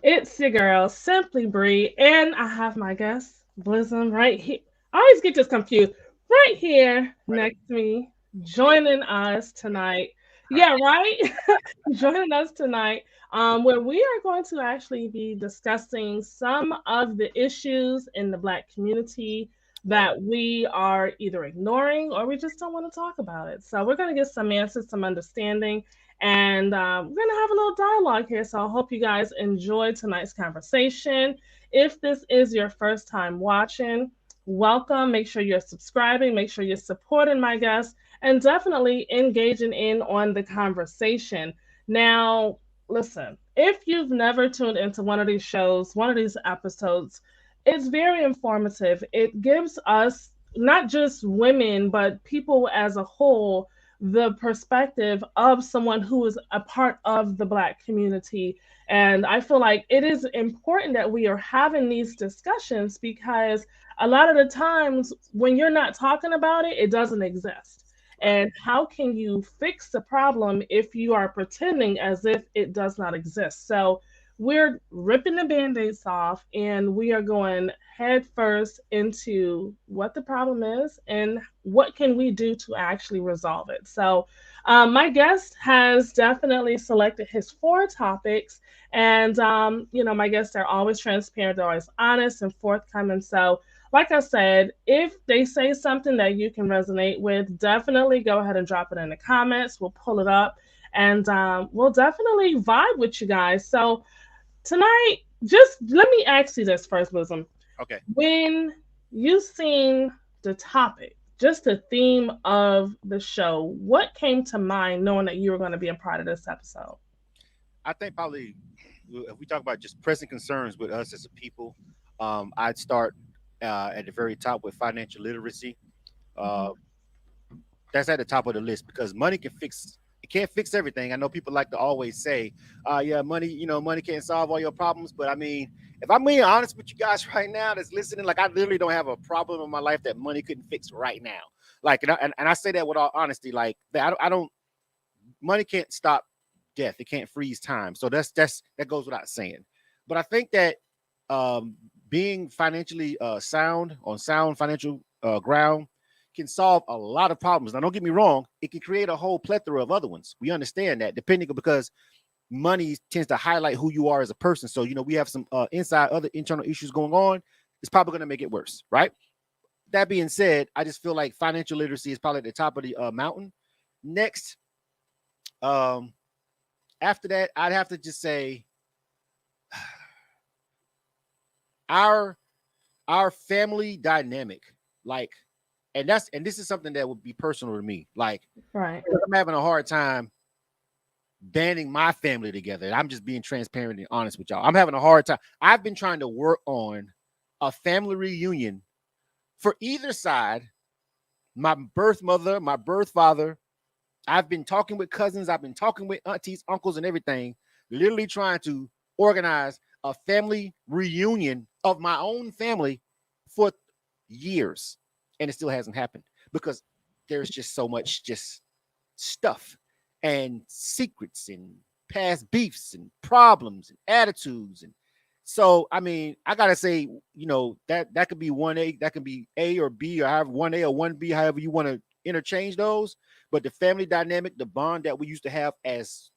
It's your girl, Simply Bree, and I have my guest, Blizzum, right here. I always get this confused. Right here Right up. next to me, joining us tonight. Yeah, right? Joining us tonight, where we are going to actually be discussing some of the issues in the Black community Love it. that we are either ignoring or we just don't want to talk about it. So we're going to get some answers, some understanding, and we're going to have a little dialogue here. So I hope you guys enjoyed tonight's conversation. If this is your first time watching, welcome. Make sure you're subscribing, make sure you're supporting my guests, and definitely engaging in on the conversation. Now, listen, if you've never tuned into one of these shows, one of these episodes, it's very informative. It gives us, not just women, but people as a whole, the perspective of someone who is a part of the Black community. And I feel like it is important that we are having these discussions because a lot of the times when you're not talking about it, it doesn't exist. Right. And how can you fix the problem if you are pretending as if it does not exist? So we're ripping the band-aids off and we are going head first into what the problem is and what can we do to actually resolve it. So my guest has definitely selected his four topics, and my guests are always transparent, they're always honest and forthcoming. So like I said, if they say something that you can resonate with, definitely go ahead and drop it in the comments. We'll pull it up and we'll definitely vibe with you guys. So tonight, just let me ask you this first, Wisdom. Okay. When you seen the topic, just the theme of the show, what came to mind knowing that you were going to be a part of this episode? I think probably if we talk about just pressing concerns with us as a people, I'd start at the very top with financial literacy. Uh, Mhm. that's at the top of the list because money can fix. It can't fix everything. I know people like to always say, "Yeah, money. Money can't solve all your problems." But I mean, if I'm being honest with you guys right now, that's listening, like I literally don't have a problem in my life that money couldn't fix right now. Like, and I say that with all honesty. Like, I don't. Money can't stop death. It can't freeze time. So that goes without saying. But I think that um, being financially sound on sound financial ground can solve a lot of problems. Now, don't get me wrong; it can create a whole plethora of other ones. We understand that, depending because money tends to highlight who you are as a person. So we have some inside other internal issues going on. It's probably going to make it worse, right? That being said, I just feel like financial literacy is probably at the top of the mountain. Next, um, after that, I'd have to just say our our family dynamic, like, and this is something that would be personal to me. Like, Right. I'm having a hard time banding my family together. I'm just being transparent and honest with y'all. I'm having a hard time. I've been trying to work on a family reunion for either side. My birth mother, my birth father. I've been talking with cousins. I've been talking with aunties, uncles, and everything. Literally trying to organize a family reunion of my own family for years, and it still hasn't happened because there's just so much just stuff and secrets and past beefs and problems and attitudes. And so I mean, I gotta say, that could be 1A, that could be A or B, or however 1A or 1B, however you want to interchange those. But the family dynamic, the bond that we used to have as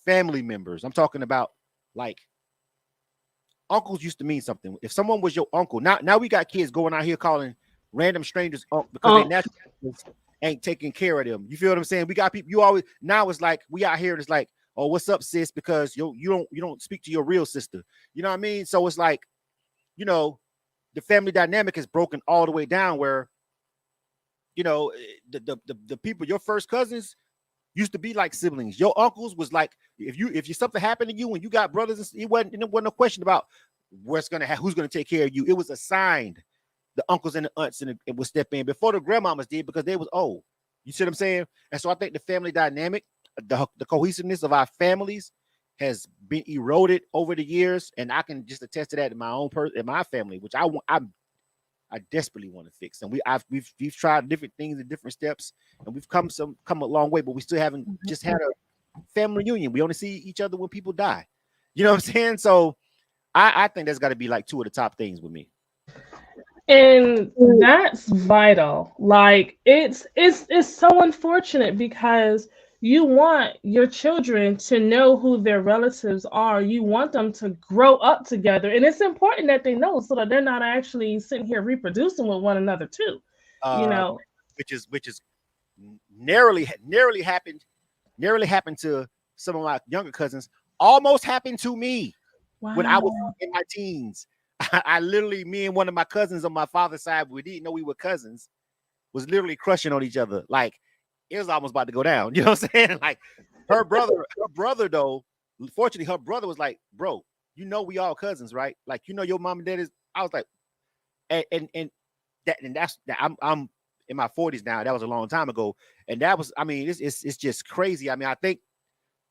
family members, I'm talking about, like, uncles used to mean something. If someone was your uncle, now we got kids going out here calling random strangers uncle because they Oh, naturally ain't taking care of them. You feel what I'm saying? We got people. You always now it's like we out here. And it's like, oh, what's up, sis? Because you don't speak to your real sister. You know what I mean? So it's like, you know, the family dynamic is broken all the way down where the people, your first cousins, used to be like siblings. Your uncles was like, if you something happened to you when you got brothers, it wasn't a question about who's gonna take care of you. It was assigned. The uncles and the aunts and it would step in before the grandmamas did because they was old. You see what I'm saying? And so I think the family dynamic, the cohesiveness of our families has been eroded over the years, and I can just attest to that in my own in my family, which I desperately want to fix. And we've tried different things and different steps, and we've come a long way, but we still haven't just had a family reunion. We only see each other when people die. You know what I'm saying? So I think that's got to be like two of the top things with me. And that's vital. Like it's so unfortunate because you want your children to know who their relatives are. You want them to grow up together. And it's important that they know so that they're not actually sitting here reproducing with one another too. You Uh, know. which is narrowly happened to some of my younger cousins. Almost happened to me when I was Wow. in my teens. I literally, me and one of my cousins on my father's side, we didn't know we were cousins, was literally crushing on each other. Like it was almost about to go down. You know what I'm saying? Like her brother though, fortunately, her brother was like, bro, we all cousins, right? Like, your mom and dad is. I was like, and that's that. I'm in my 40s now. That was a long time ago, and that was. I mean, it's just crazy. I mean, I think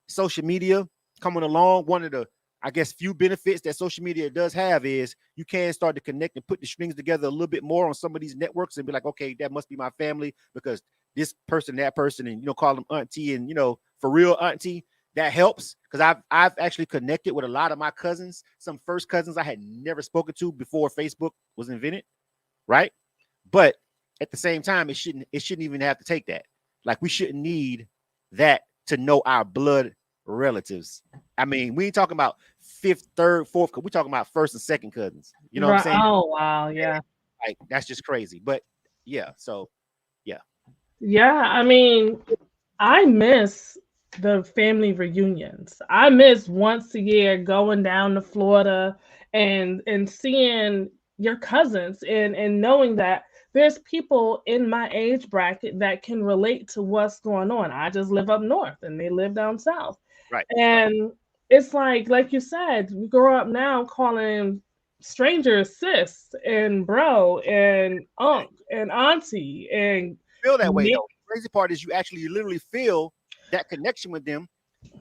social media coming along, one of the, I guess, few benefits that social media does have is you can start to connect and put the strings together a little bit more on some of these networks and be like, okay, that must be my family because this person, that person, and call them auntie, and for real auntie. That helps because I've actually connected with a lot of my cousins, some first cousins I had never spoken to before Facebook was invented, right? But at the same time, it shouldn't even have to take that. Like we shouldn't need that to know our blood relatives. I mean, we ain't talking about fifth, third, fourth. We're talking about first and second cousins. You know what I'm Right. saying? Oh wow, yeah. Like that's just crazy. But yeah, so yeah, Yeah, I mean, I miss the family reunions. I miss once a year going down to Florida and seeing your cousins and knowing that there's people in my age bracket that can relate to what's going on. I just live up north and they live down south. right, right, And it's like you said, we grow up now calling strangers sis and bro and unc and auntie and feel that way though. The crazy part is you actually literally feel that connection with them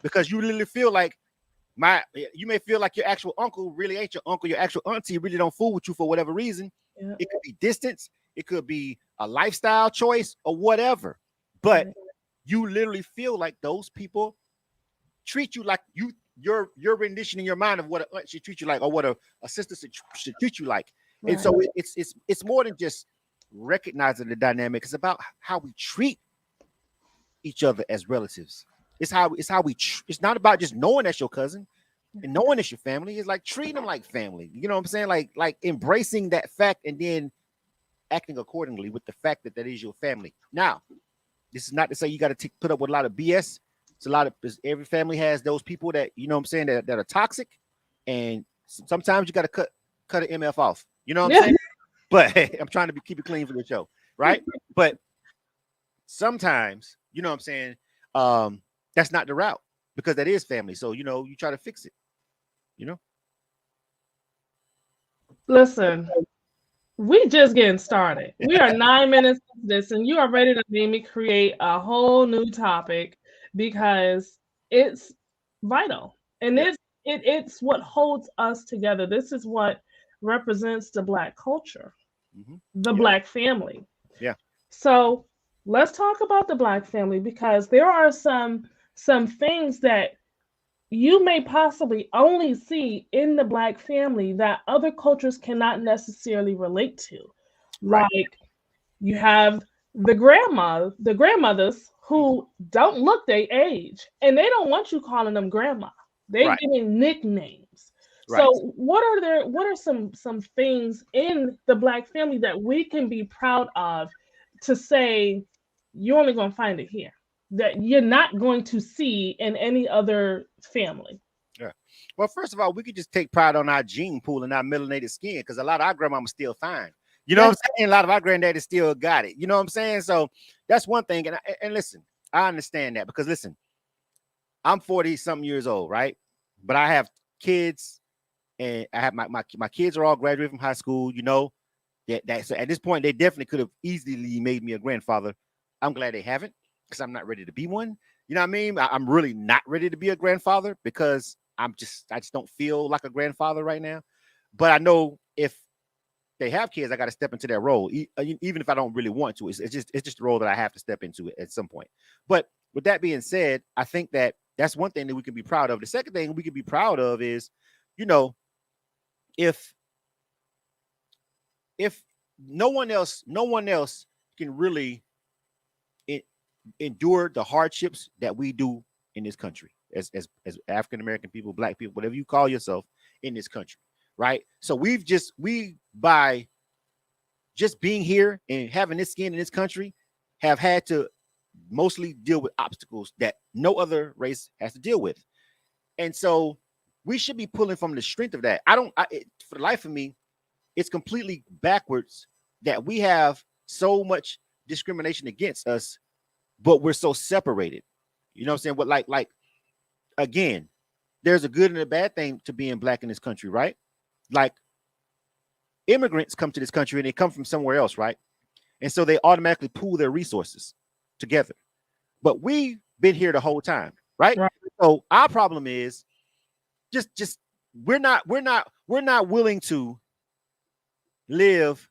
because you literally feel like you may feel like your actual uncle really ain't your uncle, your actual auntie really don't fool with you for whatever reason. yeah, It could be distance, it could be a lifestyle choice or whatever. But you literally feel like those people treat you like your rendition in your mind of what a aunt should treat you like or what a sister should treat you like. And right, so it's more than just recognizing the dynamic. It's about how we treat each other as relatives. It's not about just knowing that's your cousin and knowing it's your family. It's like treating them like family. You know what I'm saying? Like embracing that fact and then acting accordingly with the fact that that is your family. Now, this is not to say you got to put up with a lot of BS. It's a lot of every family has those people that you know what I'm saying that are toxic, and sometimes you got to cut an MF off. You know what I'm yeah. saying? But I'm trying to keep it clean for the show, right? But sometimes, you know what I'm saying, that's not the route because that is family. So you try to fix it. You know, Listen, we just getting started. We are 9 minutes into this, and you are ready to make me create a whole new topic because it's vital, and yeah, it's what holds us together. This is what represents the Black culture, the yeah, Black family. yeah, So let's talk about the Black family because there are some things that you may possibly only see in the Black family that other cultures cannot necessarily relate to. right, Like you have the grandmothers who don't look their age and they don't want you calling them grandma. They right, giving nicknames. So right. what are some things in the Black family that we can be proud of to say you're only going to find it here that you're not going to see in any other family? Yeah. Well, first of all, we could just take pride on our gene pool and our melanated skin because a lot of our grandmamas still fine. You know what Yeah. I'm saying? A lot of our granddaddies still got it. You know what I'm saying? So that's one thing. And listen, I understand that because listen, I'm 40 something years old, right? But I have kids and I have my kids are all graduated from high school, so at this point they definitely could have easily made me a grandfather. I'm glad they haven't because I'm not ready to be one. You know what I mean? I'm really not ready to be a grandfather because I just don't feel like a grandfather right now. But I know if they have kids, I got to step into that role, even if I don't really want to. It's just the role that I have to step into at some point. But with that being said, I think that That's one thing that we can be proud of. The second thing we can be proud of is, you know, if if no one else can really endure the hardships that we do in this country as African American people, black people, whatever you call yourself in this country, right? So we by just being here and having this skin in this country have had to mostly deal with obstacles that no other race has to deal with. And so we should be pulling from the strength of that. For the life of me, it's completely backwards that we have so much discrimination against us, but we're so separated. You know what I'm saying? What like again, there's a good and a bad thing to being black in this country, right? Like immigrants come to this country and they come from somewhere else, right? And so they automatically pool their resources together. But we've been here the whole time, right? Right. So our problem is just we're not willing to live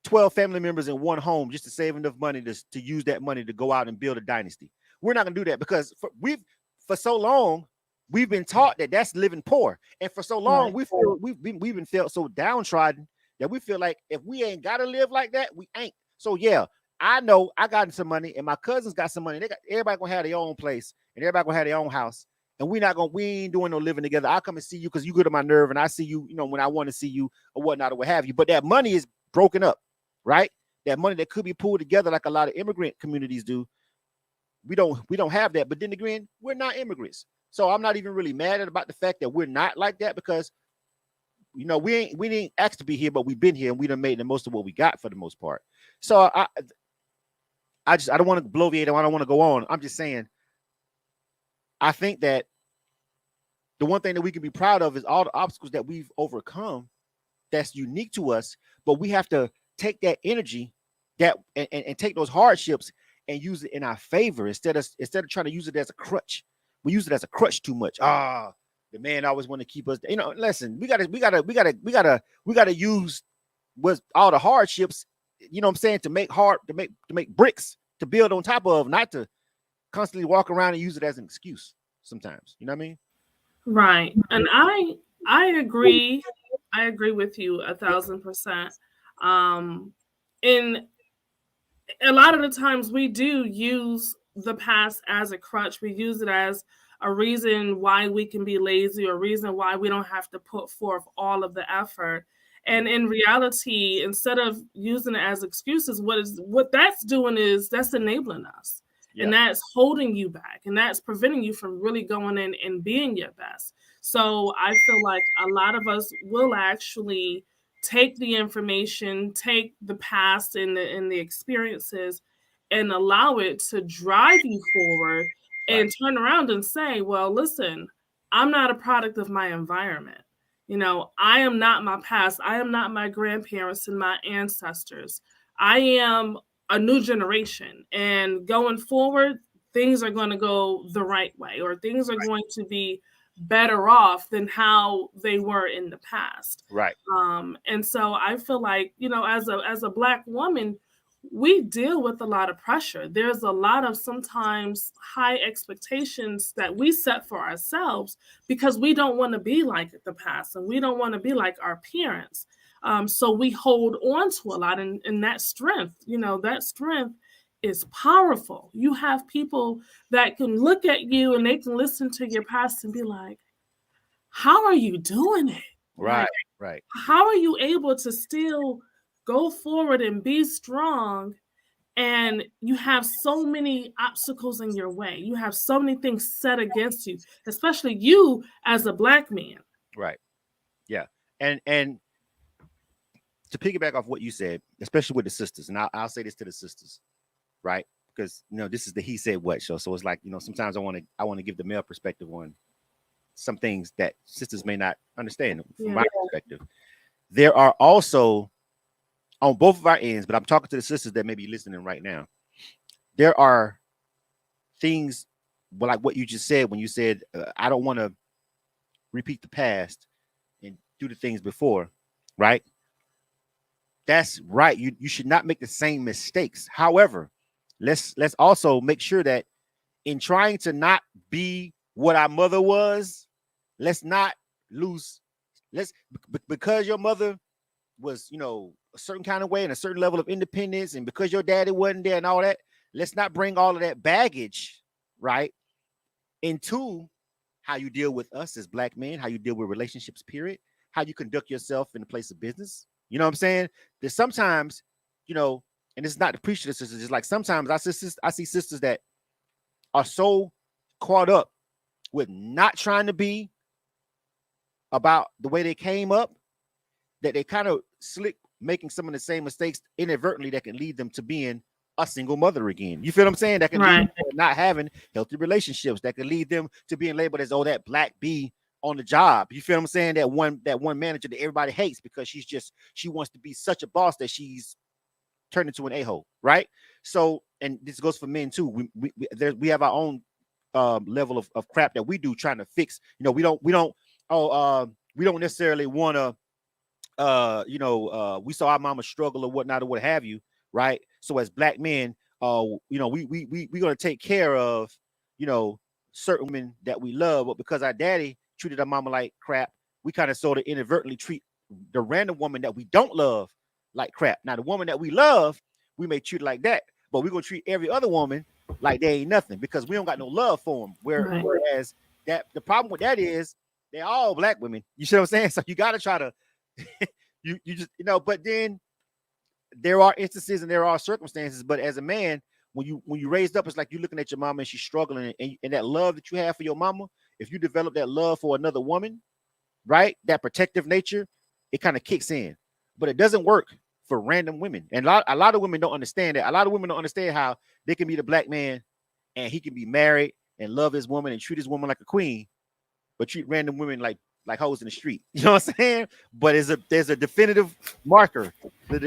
12 family members in one home just to save enough money to use that money to go out and build a dynasty. We're not going to do that because for so long we've been taught that that's living poor, and for so long we've been felt so downtrodden that we feel like if we ain't got to live like that, we ain't. So yeah, I know I got some money and my cousins got some money. Everybody gonna have their own place and everybody gonna have their own house. And we ain't doing no living together. I'll come and see you because you good on my nerve, and I see you, when I want to see you or whatnot or what have you. But that money is broken up, right? That money that could be pulled together like a lot of immigrant communities do. We don't have that. But then again, we're not immigrants. So I'm not even really mad about the fact that we're not like that because, we didn't ask to be here, but we've been here and we done made the most of what we got for the most part. So I don't want to bloviate. I don't want to go on. I'm just saying, I think that the one thing that we can be proud of is all the obstacles that we've overcome that's unique to us, but we have to take that energy and take those hardships and use it in our favor instead of trying to use it as a crutch. We use it as a crutch too much. The man always want to keep us. Listen, we gotta use all the hardships. You know what I'm saying, to make bricks to build on top of, not to constantly walk around and use it as an excuse sometimes. You know what I mean? Right. And I agree. I agree with you 1,000%. In a lot of the times we do use the past as a crutch. We use it as a reason why we can be lazy, or a reason why we don't have to put forth all of the effort. And in reality, instead of using it as excuses, what that's doing is that's enabling us. Yeah. And that's holding you back, and that's preventing you from really going in and being your best. So I feel like a lot of us will actually take the information, take the past and the experiences, and allow it to drive you forward, and turn around and say, well, listen, I'm not a product of my environment. I am not my past. I am not my grandparents and my ancestors. I am a new generation, and going forward, things are going to go the right way, or things are going to be better off than how they were in the past. Right. And so I feel like, as a Black woman, we deal with a lot of pressure. There's a lot of sometimes high expectations that we set for ourselves because we don't want to be like the past, and we don't want to be like our parents. So we hold on to a lot, and that strength, that strength is powerful. You have people that can look at you and they can listen to your past and be like, how are you doing it? Right. Like, Right. how are you able to still go forward and be strong? And you have so many obstacles in your way. You have so many things set against you, especially you as a Black man. Right. Yeah. And to piggyback off what you said, especially with the sisters, and I'll say this to the sisters, right? Because this is the he said what show. So it's like, sometimes I want to give the male perspective on some things that sisters may not understand from my perspective. There are also, on both of our ends, but I'm talking to the sisters that may be listening right now, there are things like what you just said when you said, I don't want to repeat the past and do the things before, right? That's right. You should not make the same mistakes. However, let's also make sure that in trying to not be what our mother was, let's not lose. Let's because your mother was, a certain kind of way and a certain level of independence, and because your daddy wasn't there and all that, let's not bring all of that baggage, right, into how you deal with us as black men, how you deal with relationships, period, how you conduct yourself in the place of business. You know what I'm saying? There's sometimes, and it's not to preach to the sisters, it's like sometimes I see sisters that are so caught up with not trying to be about the way they came up that they kind of slick making some of the same mistakes inadvertently that can lead them to being a single mother again. You feel what I'm saying? That can lead them to not having healthy relationships. That can lead them to being labeled as, oh, that black bee on the job. You feel what I'm saying? That one manager that everybody hates because she wants to be such a boss that she's turned into an a-hole, right? So, and this goes for men too. We have our own level of crap that we do trying to fix. We don't necessarily want to we saw our mama struggle or whatnot or what have you, right? So as black men, we gonna take care of, certain women that we love, but because our daddy treated our mama like crap, we kind of sort of inadvertently treat the random woman that we don't love like crap. Now the woman that we love, we may treat like that, but we're gonna treat every other woman like they ain't nothing because we don't got no love for them. Whereas that the problem with that is they're all black women. You see what I'm saying? So you gotta try to you just but then there are instances and there are circumstances, but as a man, when you raised up, it's like you're looking at your mama and she's struggling, and that love that you have for your mama, if you develop that love for another woman, right, that protective nature, it kind of kicks in. But it doesn't work for random women, and a lot of women don't understand that. A lot of women don't understand how they can be the black man and he can be married and love his woman and treat his woman like a queen, but treat random women like hoes in the street. You know what I'm saying? But there's a definitive marker.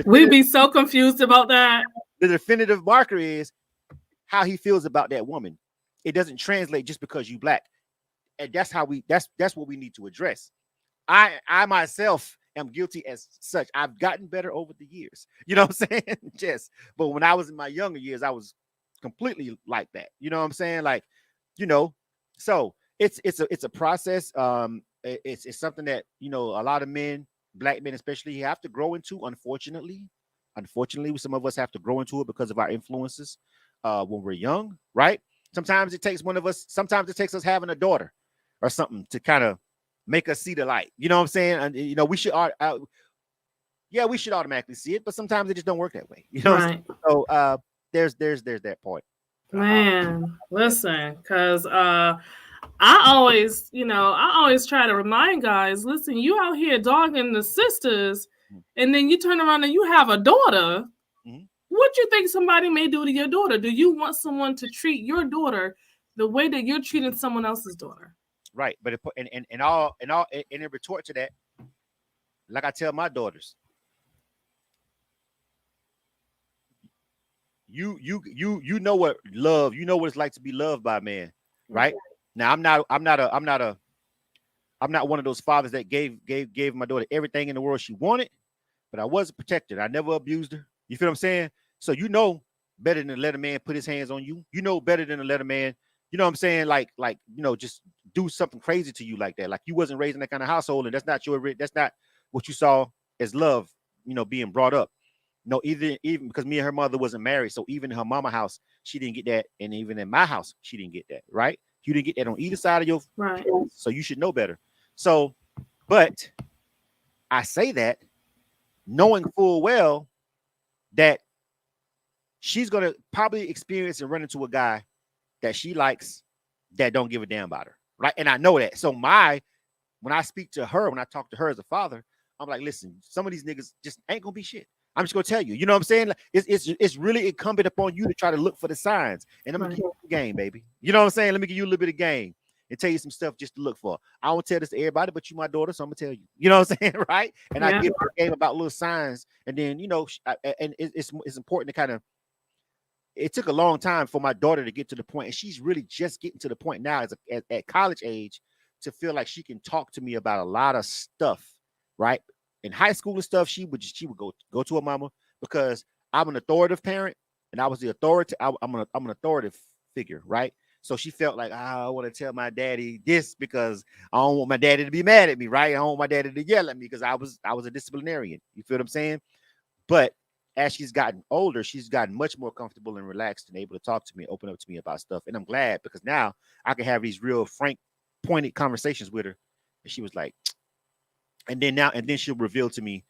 We'd be so confused about that. The definitive marker is how he feels about that woman. It doesn't translate just because you black. And that's what we need to address. I myself am guilty as such. I've gotten better over the years. You know what I'm saying? Yes. But when I was in my younger years, I was completely like that. You know what I'm saying? Like, so it's a process. It's something that a lot of men, black men especially, have to grow into. Unfortunately, some of us have to grow into it because of our influences when we're young, right? Sometimes it takes one of us. Sometimes it takes us having a daughter or something to kind of make us see the light. You know what I'm saying? And we should we should automatically see it, but sometimes it just don't work that way. You know, right. So there's that point. Man, listen, because I always try to remind guys, listen, you out here dogging the sisters, and then you turn around and you have a daughter. Mm-hmm. What do you think somebody may do to your daughter? Do you want someone to treat your daughter the way that you're treating someone else's daughter? Right, but in retort to that, like I tell my daughters, you know what love, you know what it's like to be loved by a man, right? Okay. Now I'm not one of those fathers that gave my daughter everything in the world she wanted, but I was protected. I never abused her. You feel what I'm saying? So better than to let a man put his hands on you. Better than to let a man, you know what I'm saying? Like just do something crazy to you like that. Like you wasn't raised in that kind of household, and that's not what you saw as love, being brought up. No, even because me and her mother wasn't married, so even in her mama house, she didn't get that, and even in my house, she didn't get that. Right? You didn't get that on either side of your right. So you should know better. So, but I say that knowing full well that she's gonna probably experience and run into a guy that she likes that don't give a damn about her, right? And I know that. So when I speak to her, when I talk to her as a father, I'm like, listen, some of these niggas just ain't gonna be shit. I'm just gonna tell you. You know what I'm saying? Like, it's really incumbent upon you to try to look for the signs. And I'm gonna give you the game, baby. You know what I'm saying? Let me give you a little bit of game and tell you some stuff just to look for. I won't tell this to everybody, but you my daughter, so I'm gonna tell you. You know what I'm saying, right? And I give her a game about little signs, and then it's important to kind of. It took a long time for my daughter to get to the point, and she's really just getting to the point now at college age to feel like she can talk to me about a lot of stuff, right? In high school and stuff, she would go to her mama because I'm an authoritative parent, and I was the authority. I'm an authoritative figure, right? So she felt like, I want to tell my daddy this because I don't want my daddy to be mad at me, right? I don't want my daddy to yell at me because I was a disciplinarian. You feel what I'm saying? But as she's gotten older, she's gotten much more comfortable and relaxed and able to talk to me, open up to me about stuff. And I'm glad because now I can have these real frank, pointed conversations with her. And she was like, and then she'll reveal to me,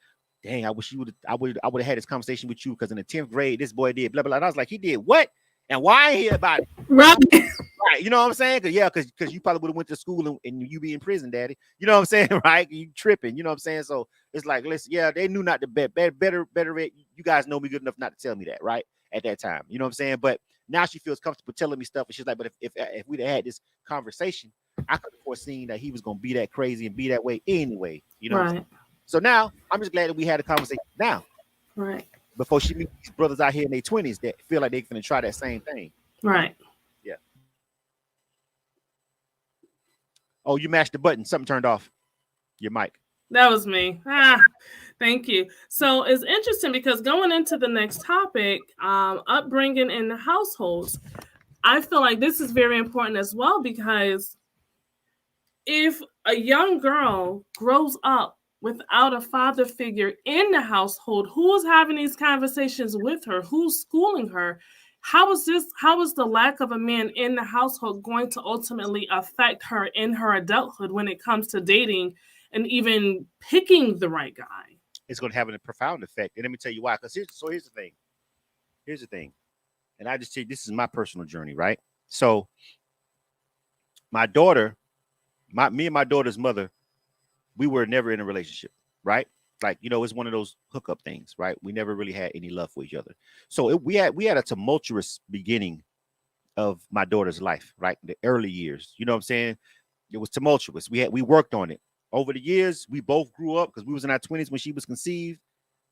dang, I wish you would I would have had this conversation with you because in the 10th grade, this boy did blah blah blah. And I was like, he did what? And why I ain't hear about it? Right. Right. You know what I'm saying? Because you probably would have went to school and you be in prison, daddy. You know what I'm saying? Right? You tripping. You know what I'm saying? So it's like, listen, yeah, they knew not to bet. Better. You guys know me good enough not to tell me that, right? At that time. You know what I'm saying? But now she feels comfortable telling me stuff. And she's like, but if we'd have had this conversation, I could have foreseen that he was gonna be that crazy and be that way anyway. You know what I'm saying? So now I'm just glad that we had a conversation now. Right. Before she meets these brothers out here in their 20s that feel like they're gonna try that same thing. Right. Yeah. Oh, you mashed the button. Something turned off your mic. That was me. Thank you. So it's interesting because going into the next topic, upbringing in the households, I feel like this is very important as well because if a young girl grows up without a father figure in the household, who's having these conversations with her? Who's schooling her? How is the lack of a man in the household going to ultimately affect her in her adulthood when it comes to dating and even picking the right guy? It's going to have a profound effect. And let me tell you why. Because here's the thing. Here's the thing. And I just tell you, this is my personal journey, right? So my daughter, me and my daughter's mother, we were never in a relationship, right? Like, it's one of those hookup things, right? We never really had any love for each other. So we had a tumultuous beginning of my daughter's life, right? The early years, you know what I'm saying? It was tumultuous. We worked on it. Over the years, we both grew up because we was in our 20s when she was conceived.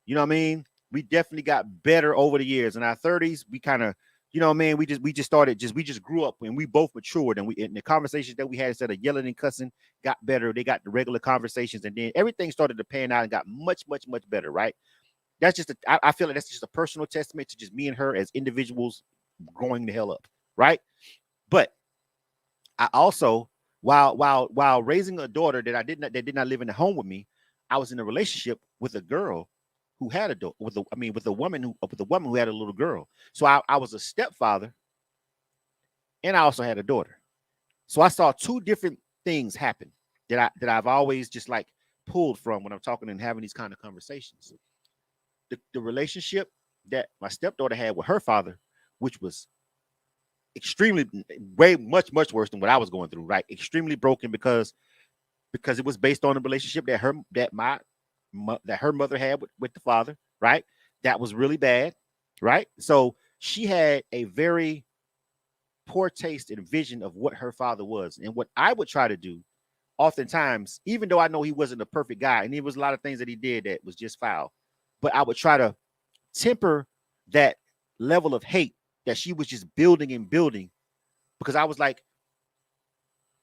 You know what I mean? We definitely got better over the years. In our 30s, we kind of, you know what I mean? We just grew up and we both matured, and in the conversations that we had, instead of yelling and cussing, got better. They got the regular conversations, and then everything started to pan out and got much, much, much better, right? That's just I feel like that's just a personal testament to just me and her as individuals growing the hell up, right? But I also, while raising a daughter that did not live in the home with me, I was in a relationship with a girl who had a with a woman who had a little girl. So I was a stepfather, and I also had a daughter. So I saw two different things happen that I've always just like pulled from when I'm talking and having these kind of conversations. The relationship that my stepdaughter had with her father, which was extremely much worse than what I was going through, right? Extremely broken because it was based on a relationship that her mother had with the father, right? That was really bad, right? So she had a very poor taste and vision of what her father was. And what I would try to do oftentimes, even though I know he wasn't a perfect guy and there was a lot of things that he did that was just foul, but I would try to temper that level of hate that she was just building and building, because I was like,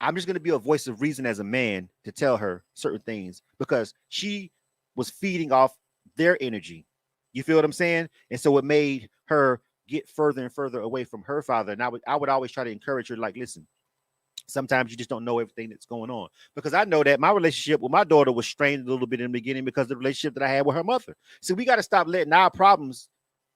I'm just going to be a voice of reason as a man to tell her certain things because she was feeding off their energy. You feel what I'm saying? And so it made her get further and further away from her father. And I would always try to encourage her, like, listen, sometimes you just don't know everything that's going on, because I know that my relationship with my daughter was strained a little bit in the beginning because of the relationship that I had with her mother. So we got to stop letting our problems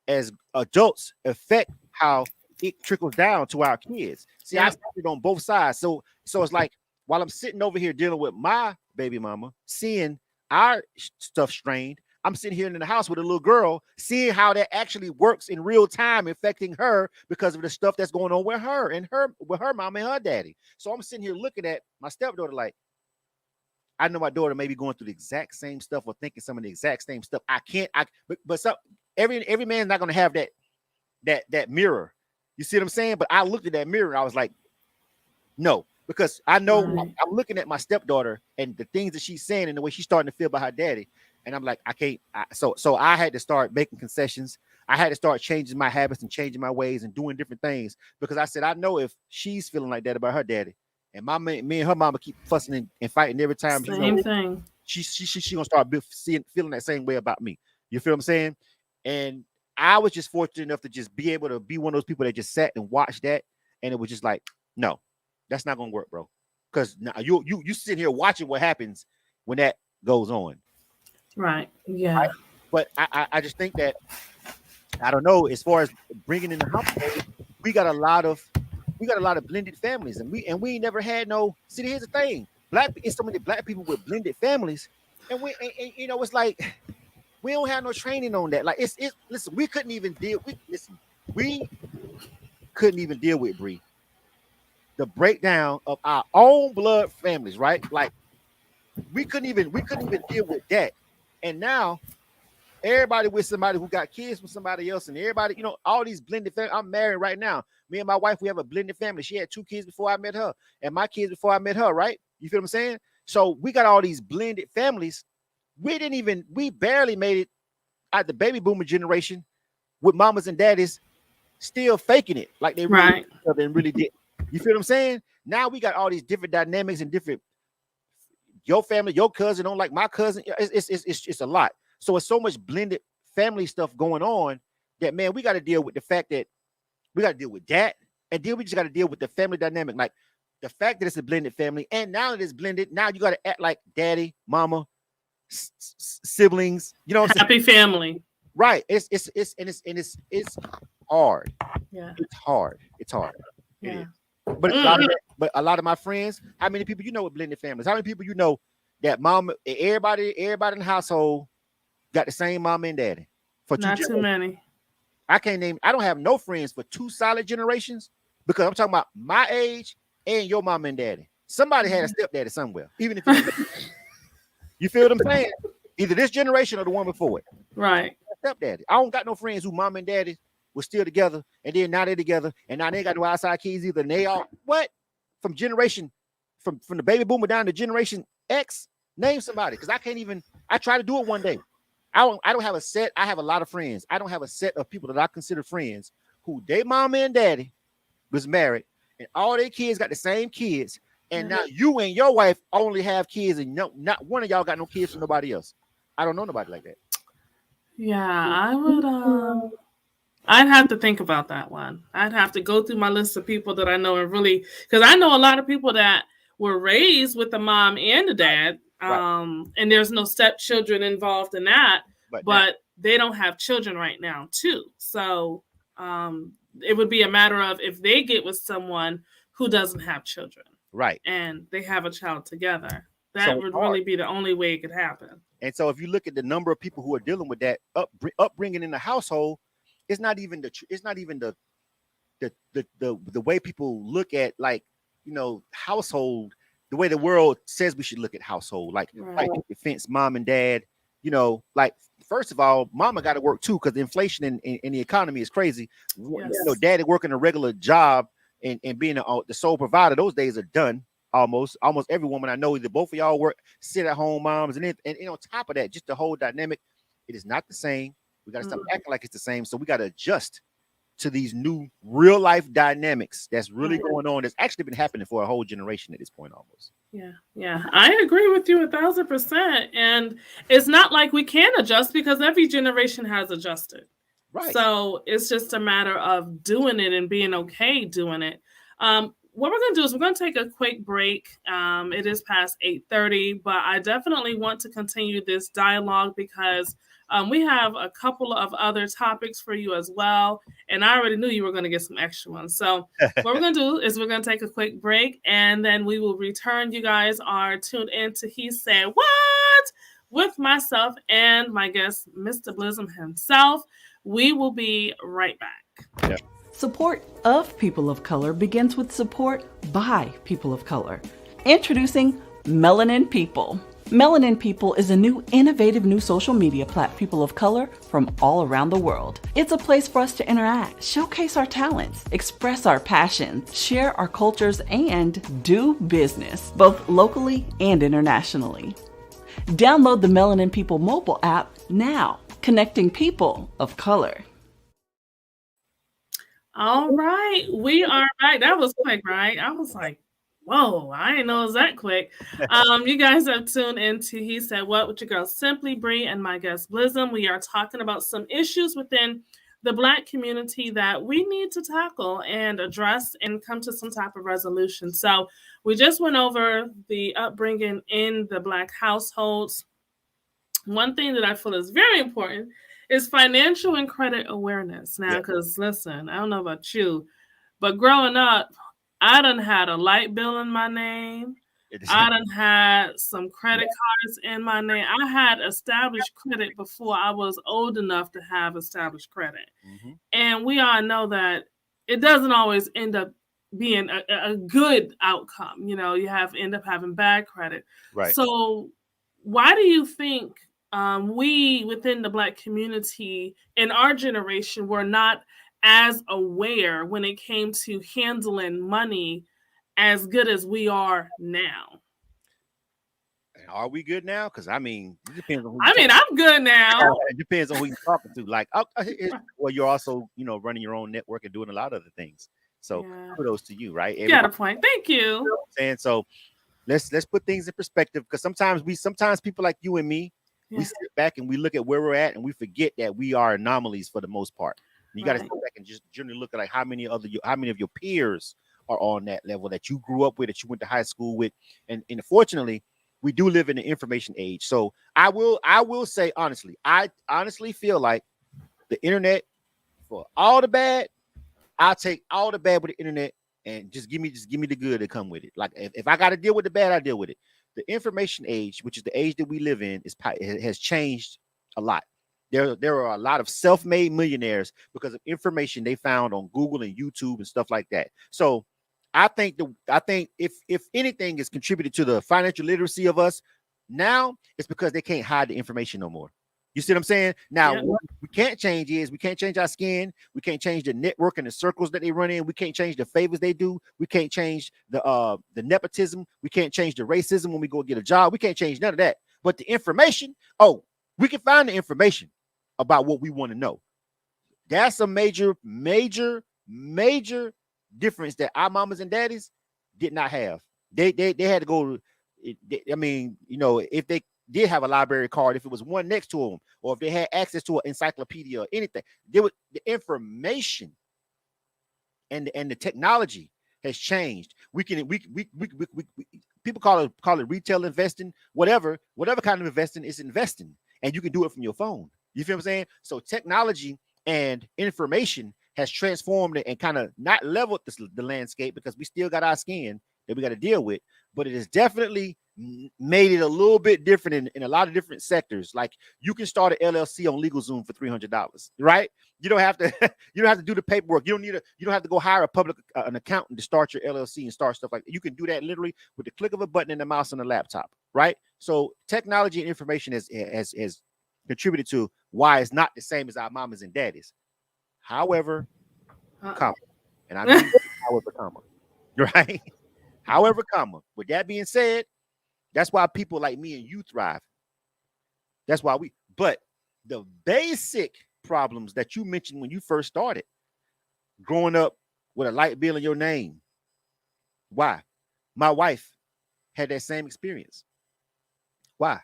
as adults affect how it trickles down to our kids. See, I started on both sides. So it's like, while I'm sitting over here dealing with my baby mama, seeing our stuff strained, I'm sitting here in the house with a little girl, seeing how that actually works in real time, affecting her because of the stuff that's going on with her and with her mama and her daddy. So I'm sitting here looking at my stepdaughter like, I know my daughter may be going through the exact same stuff or thinking some of the exact same stuff. But every man's not going to have that mirror. You see what I'm saying? But I looked at that mirror and I was like, no, because I know I'm looking at my stepdaughter and the things that she's saying and the way she's starting to feel about her daddy. And I'm like, I can't. So I had to start making concessions. I had to start changing my habits and changing my ways and doing different things, because I said, I know if she's feeling like that about her daddy, and me and her mama keep fussing and fighting every time, Same thing. She gonna start feeling that same way about me. You feel what I'm saying? And I was just fortunate enough to just be able to be one of those people that just sat and watched that, and it was just like, No, that's not gonna work, bro. Because now you sitting here watching what happens when that goes on. Right. Yeah. Right? But I just think that I don't know, as far as bringing in the household, we got a lot of blended families, and we ain't never had no. See, here's the thing: it's so many black people with blended families, and it's like we don't have no training on that. Like it's listen, we couldn't even deal. We couldn't even deal with Bree the breakdown of our own blood families, right? Like we couldn't even deal with that, and now everybody with somebody who got kids with somebody else, and everybody, all these blended families. I'm married right now. Me and my wife, we have a blended family. She had 2 kids before I met her, and my kids before I met her, right? You feel what I'm saying? So we got all these blended families. We barely made it out the baby boomer generation with mamas and daddies still faking it like they really really did. You feel what I'm saying? Now we got all these different dynamics and different. Your family, your cousin don't like my cousin. It's a lot. So it's so much blended family stuff going on that, man, we got to deal with the fact that we got to deal with that. And then we just got to deal with the family dynamic. Like the fact that it's a blended family. And now that it's blended, now you got to act like daddy, mama, siblings, happy family. Right. It's hard. Yeah. It's hard. Yeah. But a lot of my friends, how many people with blended families? How many people that mama, everybody in the household got the same mama and daddy? For not too many. I can't name. I don't have no friends for 2 solid generations because I'm talking about my age and your mama and daddy. Somebody had a stepdaddy somewhere, even if you feel what I'm saying. Either this generation or the one before it. Right. Stepdaddy. I don't got no friends who mama and daddy were still together, and then now they're together, and now they ain't got no outside kids either. And they all from the baby boomer down to Generation X. Name somebody, because I can't even. I try to do it one day. I don't have a set. I have a lot of friends. I don't have a set of people that I consider friends who their mama and daddy was married, and all their kids got the same kids. And now you and your wife only have kids, and not one of y'all got no kids from nobody else. I don't know nobody like that. Yeah, I would. I'd have to think about that one. I'd have to go through my list of people that I know and really, because I know a lot of people that were raised with the mom and the dad. And there's no stepchildren involved in that, but they don't have children right now too. So it would be a matter of if they get with someone who doesn't have children, right, and they have a child together, that would really be the only way it could happen. And so if you look at the number of people who are dealing with that upbringing in the household, it's not even the way people look at, like, household. The way the world says we should look at household, like defense, mom and dad, like, first of all, mama got to work too, because the inflation in the economy is crazy. Yes. Daddy working a regular job and being the sole provider, those days are done. Almost every woman I know, either both of y'all work, sit at home moms, and on top of that, just the whole dynamic, it is not the same. We got to stop acting like it's the same. So we got to adjust to these new real life dynamics that's really going on. That's actually been happening for a whole generation at this point, almost. Yeah. I agree with you 1,000%. And it's not like we can adjust, because every generation has adjusted. Right. So it's just a matter of doing it and being okay doing it. What we're going to do is we're going to take a quick break. It is past 8:30, but I definitely want to continue this dialogue because we have a couple of other topics for you as well. And I already knew you were going to get some extra ones. So what we're going to do is we're going to take a quick break, and then we will return. You guys are tuned in to He Said What? With myself and my guest, Mr. Blizzum himself. We will be right back. Yeah. Support of people of color begins with support by people of color. Introducing Melanin People. Melanin People is a new, innovative new social media platform for people of color from all around the world. It's a place for us to interact, showcase our talents, express our passions, share our cultures, and do business, both locally and internationally. Download the Melanin People mobile app now, connecting people of color. All right, we are back. That was quick, right? I was like, whoa, I didn't know it was that quick. You guys have tuned into He Said What with your girl Simply Bree and my guest Blizzum. We are talking about some issues within the Black community that we need to tackle and address and come to some type of resolution. So we just went over the upbringing in the Black households. One thing that I feel is very important is financial and credit awareness. Now, because listen, I don't know about you, but growing up, I done had a light bill in my name. I done had some credit cards in my name. I had established credit before I was old enough to have established credit. Mm-hmm. And we all know that it doesn't always end up being a good outcome. You know, you end up having bad credit. Right. So why do you think we within the Black community in our generation were not as aware when it came to handling money as good as we are now? Are we good now? Because I mean, it depends on who I'm good now. It depends on who you're talking to. Like, well, you're also, running your own network and doing a lot of other things. So kudos to you, right? You got a point. Thank you. You know what I'm saying? So let's put things in perspective, because sometimes people like you and me, we sit back and we look at where we're at and we forget that we are anomalies for the most part. And you got to sit back and just generally look at like how many of your peers are on that level that you grew up with, that you went to high school with, and unfortunately, we do live in the information age. So I will say honestly, I honestly feel like the internet, for all the bad, I'll take all the bad with the internet and just give me the good that come with it. Like if I got to deal with the bad, I deal with it. The information age, which is the age that we live in, has changed a lot. There are a lot of self-made millionaires because of information they found on Google and YouTube and stuff like that. So I think if anything is contributed to the financial literacy of us now, it's because they can't hide the information no more. You see what I'm saying? Now, what we can't change is we can't change our skin. We can't change the network and the circles that they run in. We can't change the favors they do. We can't change the nepotism. We can't change the racism when we go get a job. We can't change none of that. But the information, we can find the information about what we want to know. That's a major difference that our mamas and daddies did not have. They had to go. I mean, if they did have a library card, if it was one next to them, or if they had access to an encyclopedia or anything, the information and the technology has changed. We people call it retail investing, whatever kind of investing is investing, and you can do it from your phone. You feel what I'm saying? So technology and information has transformed it and kind of not leveled the landscape, because we still got our skin that we got to deal with, but it has definitely made it a little bit different in a lot of different sectors. Like you can start an LLC on LegalZoom for $300, right? You don't have to do the paperwork. You don't have to go hire an accountant to start your LLC and start stuff like that. You can do that literally with the click of a button and the mouse on the laptop, right? So technology and information has contributed to why it's not the same as our mamas and daddies. However, comma, and I mean however, comma, right? However, comma. With that being said, that's why people like me and you thrive. That's why but the basic problems that you mentioned when you first started, growing up with a light bill in your name. Why? My wife had that same experience. Why?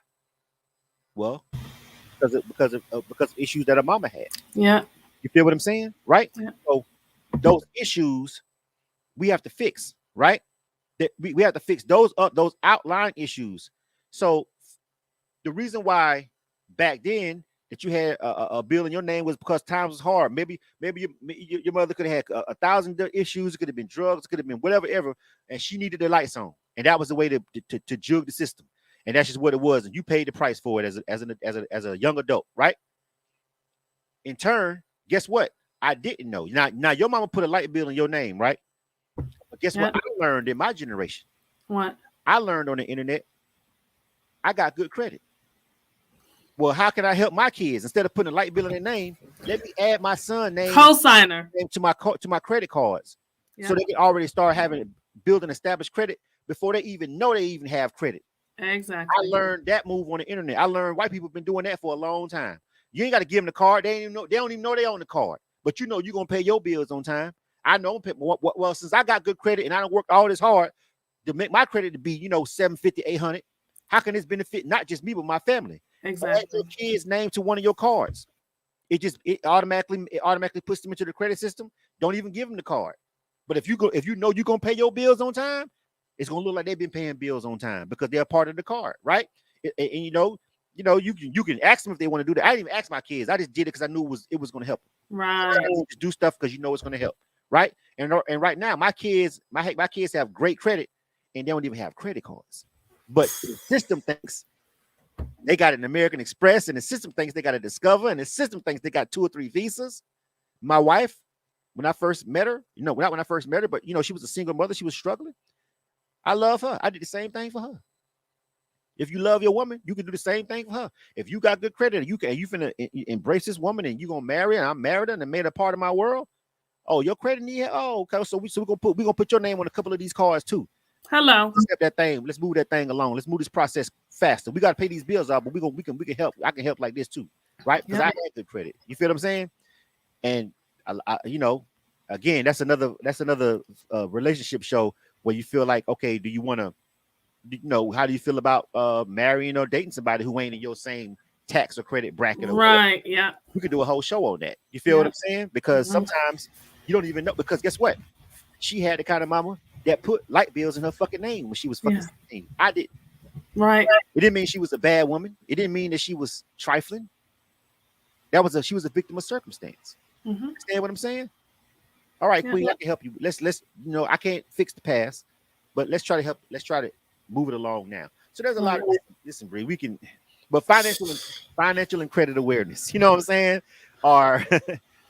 Well, because of issues that her mama had. Yeah. You feel what I'm saying? Right? Yeah. So those issues we have to fix, right? We have to fix those outline issues. So the reason why back then that you had a bill in your name was because times was hard. Maybe your mother could have had 1,000 issues. It could have been drugs. It could have been whatever, and she needed the lights on, and that was the way to jug the system. And that's just what it was. And you paid the price for it as a young adult, right? In turn, guess what? I didn't know. Now your mama put a light bill in your name, right? But guess what I learned in my generation? What? I learned on the internet. I got good credit. Well, how can I help my kids? Instead of putting a light bill in their name, let me add my son's name co-signer to my credit cards, so they can already start building established credit before they even know they even have credit. Exactly. I learned that move on the internet. I learned white people have been doing that for a long time. You ain't got to give them the card. They don't even know they own the card. But you're gonna pay your bills on time. I know. Well, since I got good credit and I don't work all this hard to make my credit to be, 750, 800. How can this benefit not just me but my family? Exactly. Add your kid's name to one of your cards. it automatically puts them into the credit system. Don't even give them the card. But if you know you're gonna pay your bills on time, it's gonna look like they've been paying bills on time because they're part of the card, right? And you can ask them if they want to do that. I didn't even ask my kids. I just did it because I knew it was gonna help them. Right. Just do stuff because you know it's gonna help, right? And right now my kids have great credit and they don't even have credit cards. But the system thinks they got an American Express, and the system thinks they got a Discover, and the system thinks they got 2 or 3 visas. My wife, when I first met her, not when I first met her, but she was a single mother. She was struggling. I love her. I did the same thing for her. If you love your woman, you can do the same thing for her. If you got good credit, you finna embrace this woman, and you gonna marry her. And I'm married her, and made her part of my world. Oh, your credit need. Oh, okay. So we're gonna put your name on a couple of these cards too. Hello. Let's get that thing. Let's move that thing along. Let's move this process faster. We got to pay these bills out, but we can help. I can help like this too, right? Because I had good credit. You feel what I'm saying? And again, that's another relationship show where you feel like, okay, do you want to, how do you feel about marrying or dating somebody who ain't in your same tax or credit bracket? Or right. whatever? Yeah. We could do a whole show on that. You feel what I'm saying? Because sometimes you don't even know. Because guess what? She had the kind of mama that put light bills in her fucking name when she was fucking 16. I did. Right. It didn't mean she was a bad woman. It didn't mean that she was trifling. She was a victim of circumstance. Mm-hmm. Understand what I'm saying? All right, Queen, I can help you. Let's I can't fix the past, but let's try to help. Let's try to move it along now. So there's a lot of listen, Bree. We can, but financial and credit awareness. You know what I'm saying? Or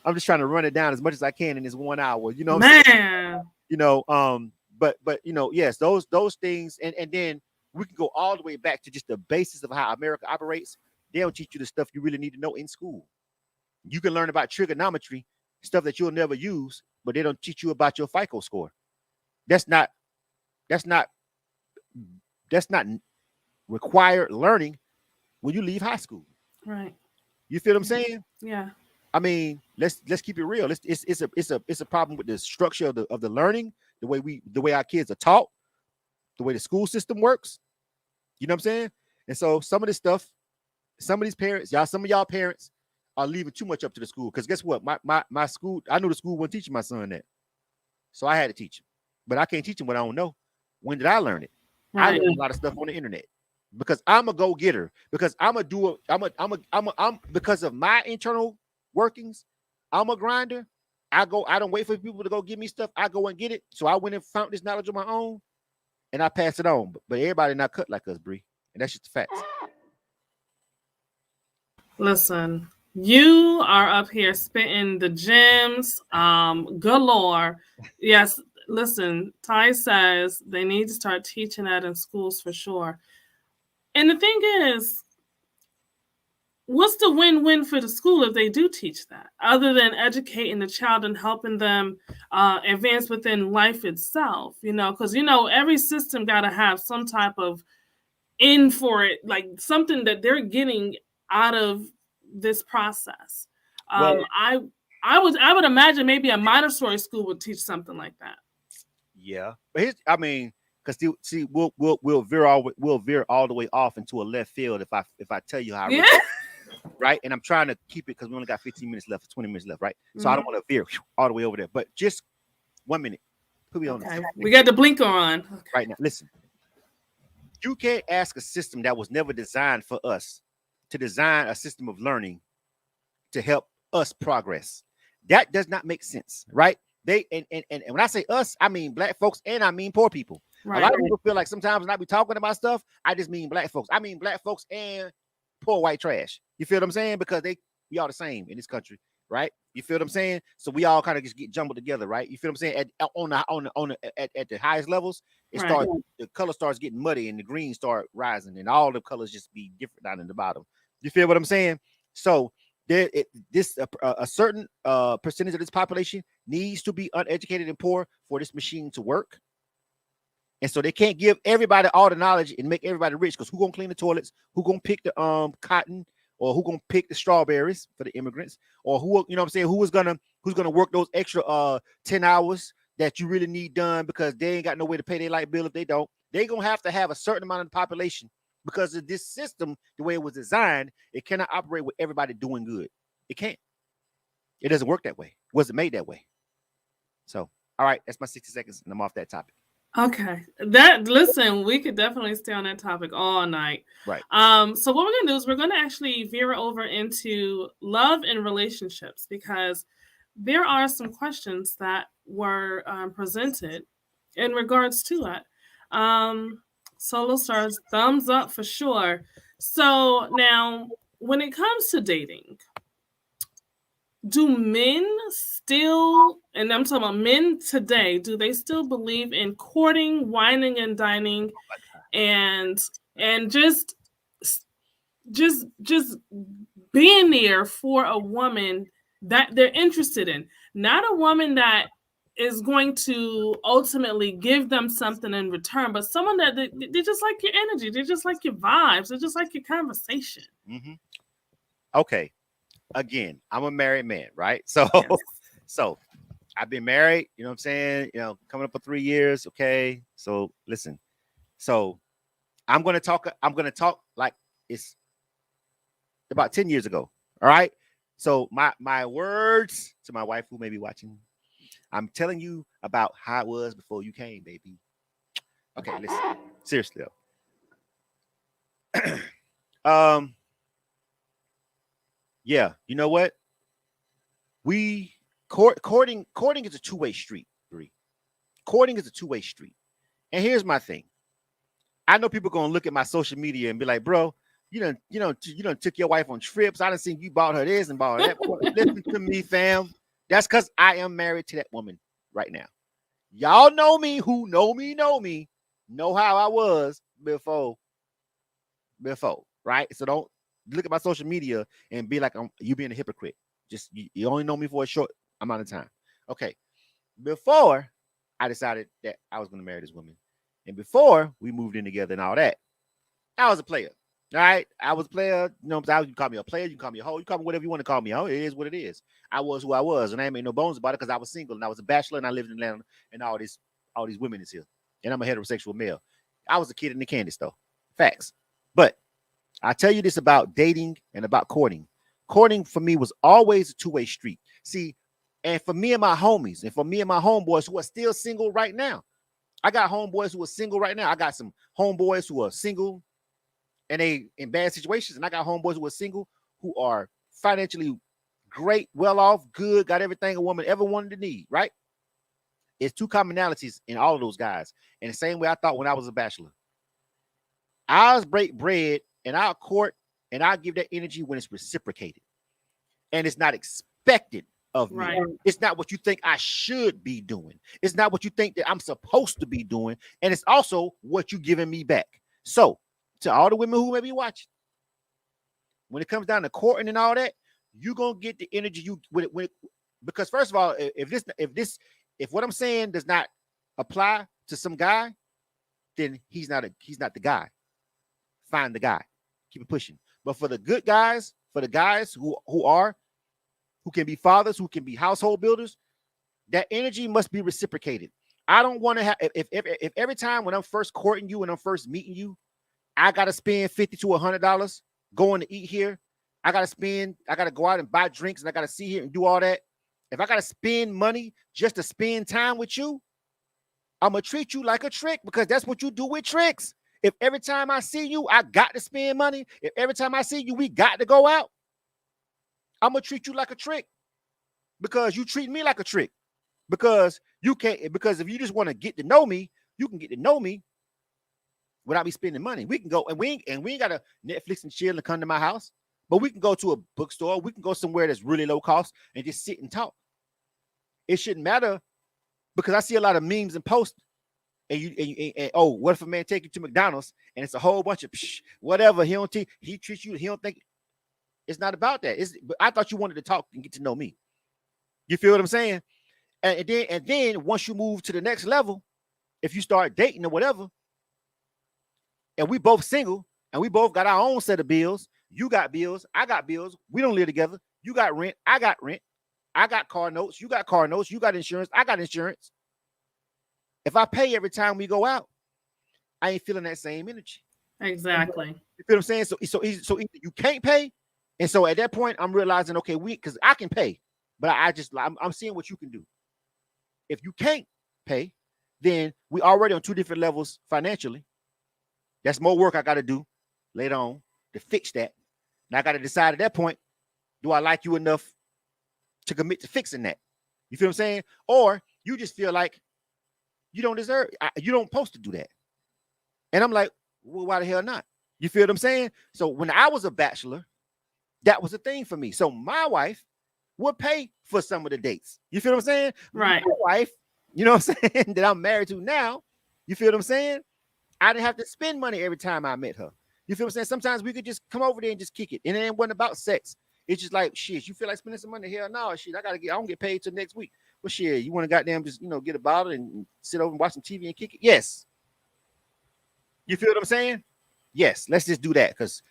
I'm just trying to run it down as much as I can in this 1 hour. You know what I'm saying? But yes, those things, and then we can go all the way back to just the basis of how America operates. They'll teach you the stuff you really need to know in school. You can learn about trigonometry, stuff that you'll never use, but they don't teach you about your FICO score. That's not required learning when you leave high school. Right. You feel what I'm saying? Yeah. I mean, let's keep it real. It's a problem with the structure of the learning, the way our kids are taught, the way the school system works. You know what I'm saying? And so some of this stuff, some of these parents, some of y'all parents are leaving too much up to the school. Because guess what? My school, I knew the school wasn't teaching my son that. So I had to teach him. But I can't teach him what I don't know. When did I learn it? Right. I learned a lot of stuff on the internet. Because I'm a go-getter. Because because of my internal workings, I'm a grinder. I don't wait for people to go give me stuff. I go and get it. So I went and found this knowledge on my own and I pass it on. But everybody not cut like us, Bree. And that's just the facts. Listen, you are up here spitting the gems galore. Yes, listen, Ty says they need to start teaching that in schools for sure. And the thing is, what's the win-win for the school if they do teach that, other than educating the child and helping them advance within life itself? Because every system got to have some type of in for it, like something that they're getting out of this process. I would imagine maybe a Montessori school would teach something like that. Yeah, but because see, we'll veer all the way off into a left field if I tell you how. Yeah. Right, and I'm trying to keep it because we only got 15 minutes left, 20 minutes left, right? So I don't want to veer all the way over there. But just 1 minute, put me on. Okay. We got the blinker on right now. Listen, you can't ask a system that was never designed for us to design a system of learning to help us progress. That does not make sense, right? They and when I say us, I mean black folks and I mean poor people. Right. A lot of people feel like sometimes when I be talking about stuff, I just mean black folks. I mean black folks and poor white trash. You feel what I'm saying? Because we all the same in this country, right? You feel what I'm saying? So we all kind of just get jumbled together, right? You feel what I'm saying? At the highest levels, the color starts getting muddy and the greens start rising, and all the colors just be different down in the bottom. You feel what I'm saying? So a certain percentage of this population needs to be uneducated and poor for this machine to work. And so they can't give everybody all the knowledge and make everybody rich, because who's gonna clean the toilets? Who's gonna pick the cotton? Or who's gonna pick the strawberries for the immigrants? Or who, you know what I'm saying, who's gonna work those extra 10 hours that you really need done because they ain't got no way to pay their light bill if they don't. They're gonna have to have a certain amount of the population, because of this system, the way it was designed, it cannot operate with everybody doing good. It can't. It doesn't work that way. It wasn't made that way. So, all right, that's my 60 seconds, and I'm off that topic. Okay. Listen, we could definitely stay on that topic all night. Right. So what we're gonna do is we're gonna actually veer over into love and relationships, because there are some questions that were presented in regards to that. Solo stars, thumbs up for sure. So now, when it comes to dating, do men still, and I'm talking about men today, do they still believe in courting, whining and dining, and just being there for a woman that they're interested in, not a woman that is going to ultimately give them something in return, but someone that they just like your energy, they just like your vibes, they just like your conversation. Mm-hmm. Okay. Again, I'm a married man, right? So, Yes. so I've been married, you know what I'm saying? Coming up for 3 years. Okay. So listen, so I'm going to talk like it's about 10 years ago. All right. So my words to my wife who may be watching, I'm telling you about how it was before you came, baby. Okay. Listen, seriously though. Yeah, you know what? Courting is a two-way street. Courting is a two-way street. And here's my thing. I know people gonna look at my social media and be like, bro, you done took your wife on trips. I done seen you bought her this and bought her that. Listen to me, fam. That's because I am married to that woman right now. Y'all know me, who know me, know how I was before, right? So don't look at my social media and be like, you being a hypocrite. Just you only know me for a short amount of time. Okay. Before I decided that I was going to marry this woman, and before we moved in together and all that, I was a player. All right. I was a player. You know what I'm saying? You call me a player, you call me a hoe, you call me whatever you want to call me. Oh, it is what it is. I was who I was, and I ain't made no bones about it because I was single and I was a bachelor and I lived in Atlanta, and all these women is here. And I'm a heterosexual male. I was a kid in the candy store. Facts. But I tell you this about dating and about courting. Courting for me was always a two-way street. See, and for me and my homies, and for me and my homeboys who are still single right now, I got homeboys who are single right now. I got some homeboys who are single and they in bad situations, and I got homeboys who are single who are financially great, well off, good, got everything a woman ever wanted to need. Right? It's two commonalities in all of those guys. And the same way I thought when I was a bachelor. I'll break bread and I'll court and I'll give that energy when it's reciprocated. And it's not expected of me. Right. It's not what you think I should be doing. It's not what you think that I'm supposed to be doing. And it's also what you're giving me back. So to all the women who may be watching, when it comes down to courting and all that, you're going to get the energy because first of all, if what I'm saying does not apply to some guy, then he's not the guy. Find the guy. Keep it pushing. But for the good guys, for the guys who can be fathers, who can be household builders, that energy must be reciprocated. I don't want to have if every time when I'm first courting you and I'm first meeting you, I gotta spend $50 to $100 going to eat here. I gotta go out and buy drinks and I gotta see here and do all that. If I gotta spend money just to spend time with you, I'm gonna treat you like a trick because that's what you do with tricks. If every time I see you, I got to spend money. If every time I see you, we got to go out, I'm going to treat you like a trick because you treat me like a trick because if you just want to get to know me, you can get to know me without me spending money. We can go and we ain't got to Netflix and chill and come to my house, but we can go to a bookstore. We can go somewhere that's really low cost and just sit and talk. It shouldn't matter because I see a lot of memes and posts. And oh, what if a man take you to McDonald's and it's a whole bunch of whatever? He treats you. He don't think it's not about that. But I thought you wanted to talk and get to know me. You feel what I'm saying? And then once you move to the next level, if you start dating or whatever, and we both single and we both got our own set of bills. You got bills. I got bills. We don't live together. You got rent. I got rent. I got car notes. You got car notes. You got insurance. I got insurance. If I pay every time we go out, I ain't feeling that same energy. Exactly. You feel what I'm saying? So either you can't pay, and so at that point, I'm realizing, okay, because I can pay, But I'm seeing what you can do. If you can't pay, then we already on two different levels financially. That's more work I got to do later on to fix that. Now I got to decide at that point, do I like you enough to commit to fixing that? You feel what I'm saying? Or you just feel like you don't deserve, you don't supposed to do that. And I'm like, well, why the hell not? You feel what I'm saying? So when I was a bachelor, that was a thing for me. So my wife would pay for some of the dates. You feel what I'm saying? Right. My wife, you know what I'm saying, that I'm married to now, you feel what I'm saying? I didn't have to spend money every time I met her. You feel what I'm saying? Sometimes we could just come over there and just kick it. And it wasn't about sex. It's just like, shit, you feel like spending some money? Hell no, shit, I don't get paid till next week. But shit, you want to goddamn just, get a bottle and sit over and watch some TV and kick it? Yes. You feel what I'm saying? Yes, let's just do that because,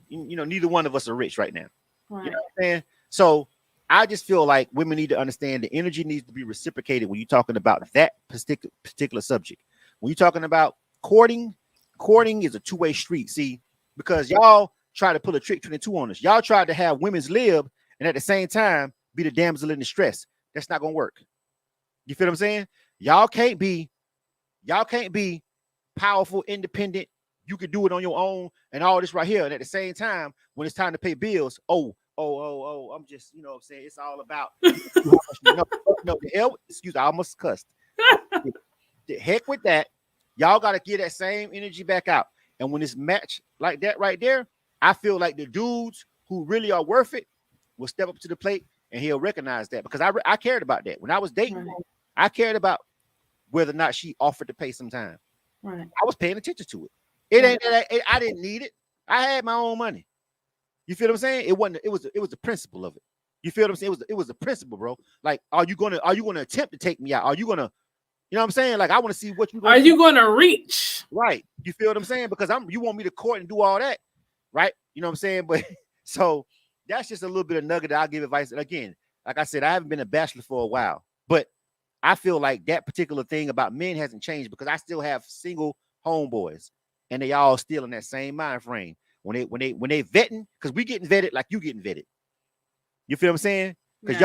neither one of us are rich right now. Right. You know what I'm saying? So I just feel like women need to understand the energy needs to be reciprocated when you're talking about that particular subject. When you're talking about courting is a two-way street. See, because y'all try to pull a trick 22 on us. Y'all tried to have women's lib and at the same time be the damsel in distress. That's not gonna work. You feel what I'm saying? Y'all can't be powerful, independent. You could do it on your own and all this right here. And at the same time, when it's time to pay bills, I'm just, what I'm saying, it's all about no, the hell, excuse me, I almost cussed. The heck with that. Y'all got to get that same energy back out. And when it's matched like that right there, I feel like the dudes who really are worth it will step up to the plate and he'll recognize that because I cared about that. When I was dating, Right. I cared about whether or not she offered to pay some time. Right. I was paying attention to it. It ain't that I didn't need it. I had my own money. You feel what I'm saying? It wasn't. It was the principle of it. You feel what I'm saying? It was the principle, bro. Like, are you gonna attempt to take me out? Are you gonna, you know what I'm saying? Like, I want to see what you. Are you gonna reach? Right. You feel what I'm saying? Because you want me to court and do all that, right? You know what I'm saying? But so that's just a little bit of nugget that I'll give advice. And again, like I said, I haven't been a bachelor for a while, but I feel like that particular thing about men hasn't changed because I still have single homeboys, and they all still in that same mind frame. When they vetting, because we getting vetted like you getting vetted. You feel what I'm saying? Because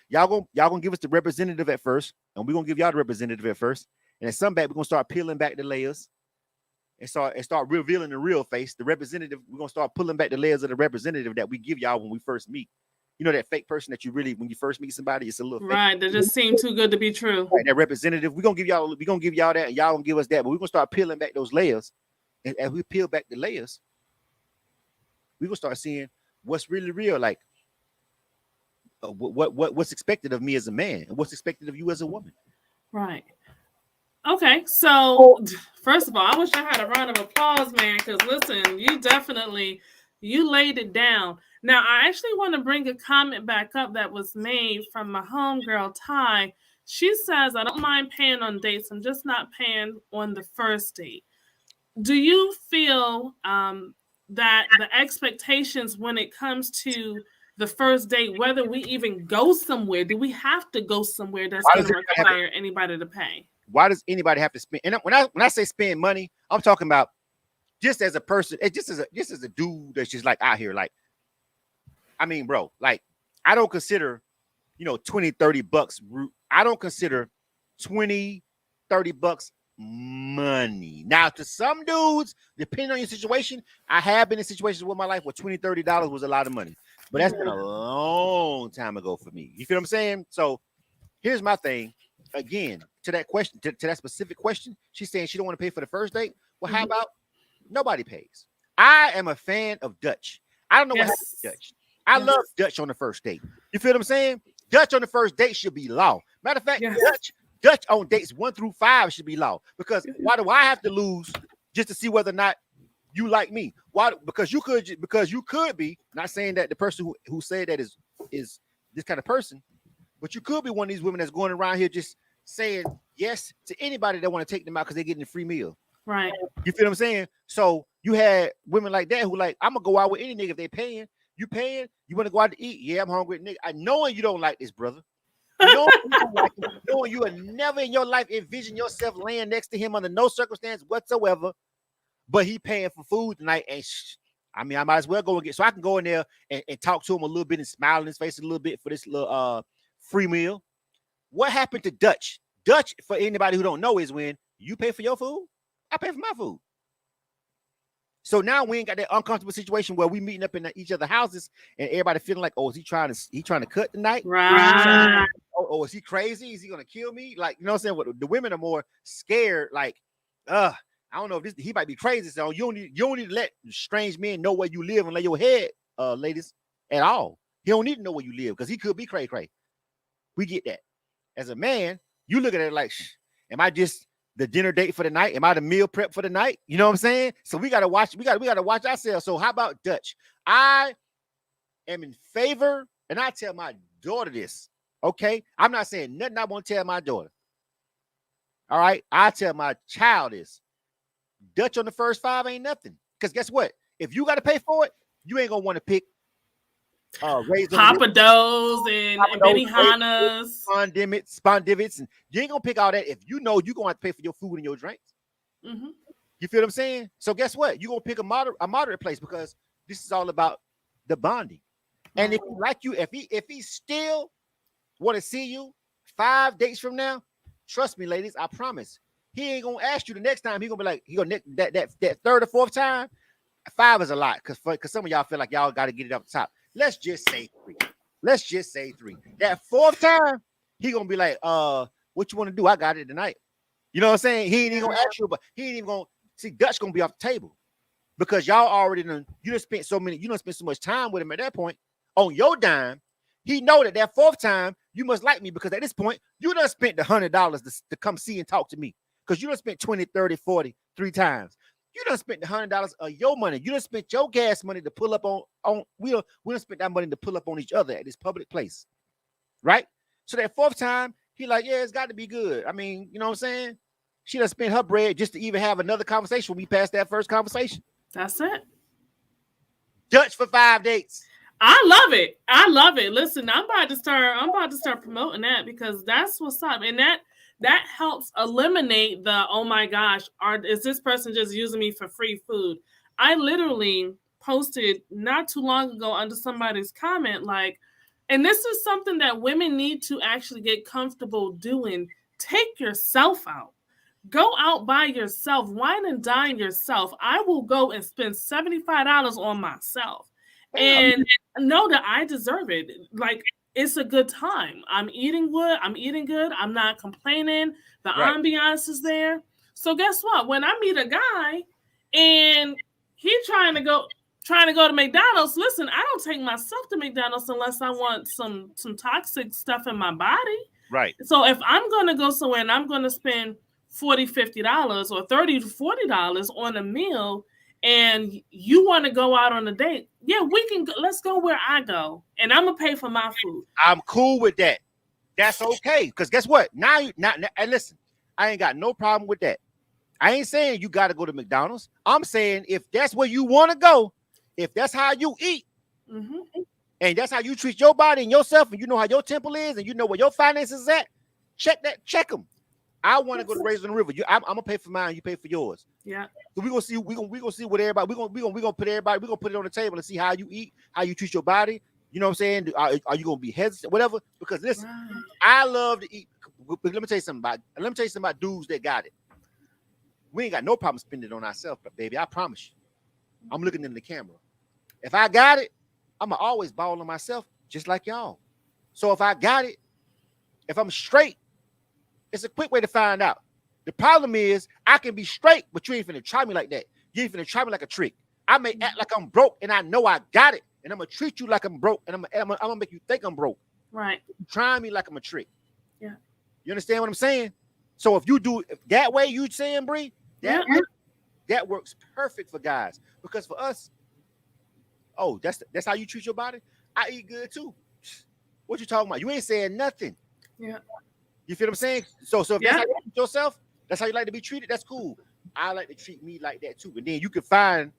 y'all gonna give us the representative at first, and we're gonna give y'all the representative at first. And at some back, we're gonna start peeling back the layers and start revealing the real face. The representative, we're gonna start pulling back the layers of the representative that we give y'all when we first meet. You know, that fake person that you really, when you first meet somebody, it's a little fake. Right. That just seemed too good to be true. Right, that representative, we're gonna give y'all that, and y'all gonna give us that, but we're gonna start peeling back those layers. And as we peel back the layers, we're gonna start seeing what's really real, like what's expected of me as a man and what's expected of you as a woman. Right. Okay, so first of all, I wish I had a round of applause, man, because listen, you laid it down. Now, I actually want to bring a comment back up that was made from my homegirl, Ty. She says, I don't mind paying on dates. I'm just not paying on the first date. Do you feel that the expectations when it comes to the first date, whether we even go somewhere, do we have to go somewhere that's going to require anybody to pay? Why does anybody have to spend? And when I say spend money, I'm talking about just as a person, just as a dude that's just like out here. Like, I mean, bro, like I don't consider, $20-$30. I don't consider $20-$30 money. Now, to some dudes, depending on your situation, I have been in situations with my life where $20-$30 was a lot of money, but that's been a long time ago for me. You feel what I'm saying? So here's my thing. Again, to that question, to that specific question, she's saying she don't want to pay for the first date. Well, how about nobody pays? I am a fan of Dutch. I don't know what happens to Dutch. I love Dutch on the first date. You feel what I'm saying? Dutch on the first date should be law. Matter of fact, Dutch on dates 1 through 5 should be law. Because why do I have to lose just to see whether or not you like me? Why? Because you could be, not saying that the person who said that is this kind of person, but you could be one of these women that's going around here just saying yes to anybody that want to take them out because they're getting a free meal. Right. You feel what I'm saying? So you had women like that who like, I'm gonna go out with any nigga if they paying. You paying? You want to go out to eat? Yeah, I'm hungry, nigga. I knowing you don't like this, brother. Knowing you would never in your life envision yourself laying next to him under no circumstance whatsoever, but he paying for food tonight. And I might as well go and get, so I can go in there and talk to him a little bit and smile in his face a little bit for free meal. What happened to Dutch? Dutch, for anybody who don't know, is when you pay for your food, I pay for my food. So now we ain't got that uncomfortable situation where we meeting up in each other's houses and everybody feeling like, oh, is he trying to cut tonight? Right. Oh, is he crazy? Is he gonna kill me? Like, you know what I'm saying? What the women are more scared, like, I don't know if he might be crazy. So you don't need to let strange men know where you live and lay your head, ladies, at all. He don't need to know where you live because he could be cray. We get that. As a man, you look at it like, am I just the dinner date for the night? Am I the meal prep for the night? You know what I'm saying? So we gotta watch ourselves. So how about Dutch? I am in favor, and I tell my daughter this. Okay, I'm not saying nothing I won't tell my daughter. All right, I tell my child this. Dutch on the first 5 ain't nothing. Because guess what? If you got to pay for it, you ain't gonna want to pick Papa Do's and Benihana's, Spondivits, and you ain't gonna pick all that if you know you're gonna have to pay for your food and your drinks. Mm-hmm. You feel what I'm saying? So guess what? You're gonna pick a moderate place because this is all about the bonding. And if he like you, if he still want to see you 5 dates from now, trust me, ladies, I promise, he ain't gonna ask you the next time. He gonna be like, that third or fourth time. 5 is a lot because some of y'all feel like y'all got to get it up top. Let's just say 3. That 4th time, he gonna be like, what you want to do? I got it tonight. You know what I'm saying? He ain't even gonna ask you, but he ain't even gonna see. Dutch gonna be off the table because y'all already done. You done spent so much time with him at that point on your dime. He know that 4th time you must like me because at this point you done spent the $100 to come see and talk to me because you done spent 20, 30, 40 3 times. You done spent the $100 of your money. You done spent your gas money to pull up on we done spent that money to pull up on each other at this public place, right? So that 4th time, he like, yeah, it's got to be good. I mean, you know what I'm saying? She done spent her bread just to even have another conversation when we passed that first conversation. That's it. Dutch for 5 dates. I love it. Listen, I'm about to start promoting that because that's what's up, and that helps eliminate the, oh my gosh, is this person just using me for free food? I literally posted not too long ago under somebody's comment, like, and this is something that women need to actually get comfortable doing. Take yourself out. Go out by yourself. Wine and dine yourself. I will go and spend $75 on myself and know that I deserve it. Like, it's a good time. I'm eating good. I'm not complaining. The ambiance is there. So guess what? When I meet a guy and he trying to go to McDonald's, listen, I don't take myself to McDonald's unless I want some toxic stuff in my body. Right. So if I'm going to go somewhere and I'm going to spend $40, $50 or $30 to $40 on a meal, and you want to go out on a date, yeah, we can go. Let's go where I go, and I'm gonna pay for my food. I'm cool with that. That's okay. Because guess what? Now, and listen, I ain't got no problem with that. I ain't saying you got to go to McDonald's. I'm saying if that's where you want to go, if that's how you eat, and that's how you treat your body and yourself, and you know how your temple is, and you know where your finances is at, check them. I want to go to Razor on the River. I'm gonna pay for mine. You pay for yours. Yeah. So we gonna see what everybody. We gonna put everybody. We gonna put it on the table and see how you eat, how you treat your body. You know what I'm saying? Are you gonna be hesitant, whatever? Because listen, I love to eat. Let me tell you something about dudes that got it. We ain't got no problem spending it on ourselves, but baby, I promise you, I'm looking in the camera. If I got it, I'ma always ball on myself, just like y'all. So if I got it, if I'm straight, it's a quick way to find out. The problem is I can be straight, but you ain't finna try me like that. You ain't finna try me like a trick. I may act like I'm broke and I know I got it, and I'm gonna treat you like I'm broke, and I'm gonna make you think I'm broke. Right. You trying me like I'm a trick. Yeah. You understand what I'm saying? So if you do it that way, you saying, Bree, that works perfect for guys. Because for us, that's how you treat your body. I eat good too. What you talking about? You ain't saying nothing. Yeah. You feel what I'm saying? So if that's how you treat yourself, that's how you like to be treated, that's cool. I like to treat me like that too. And then you can find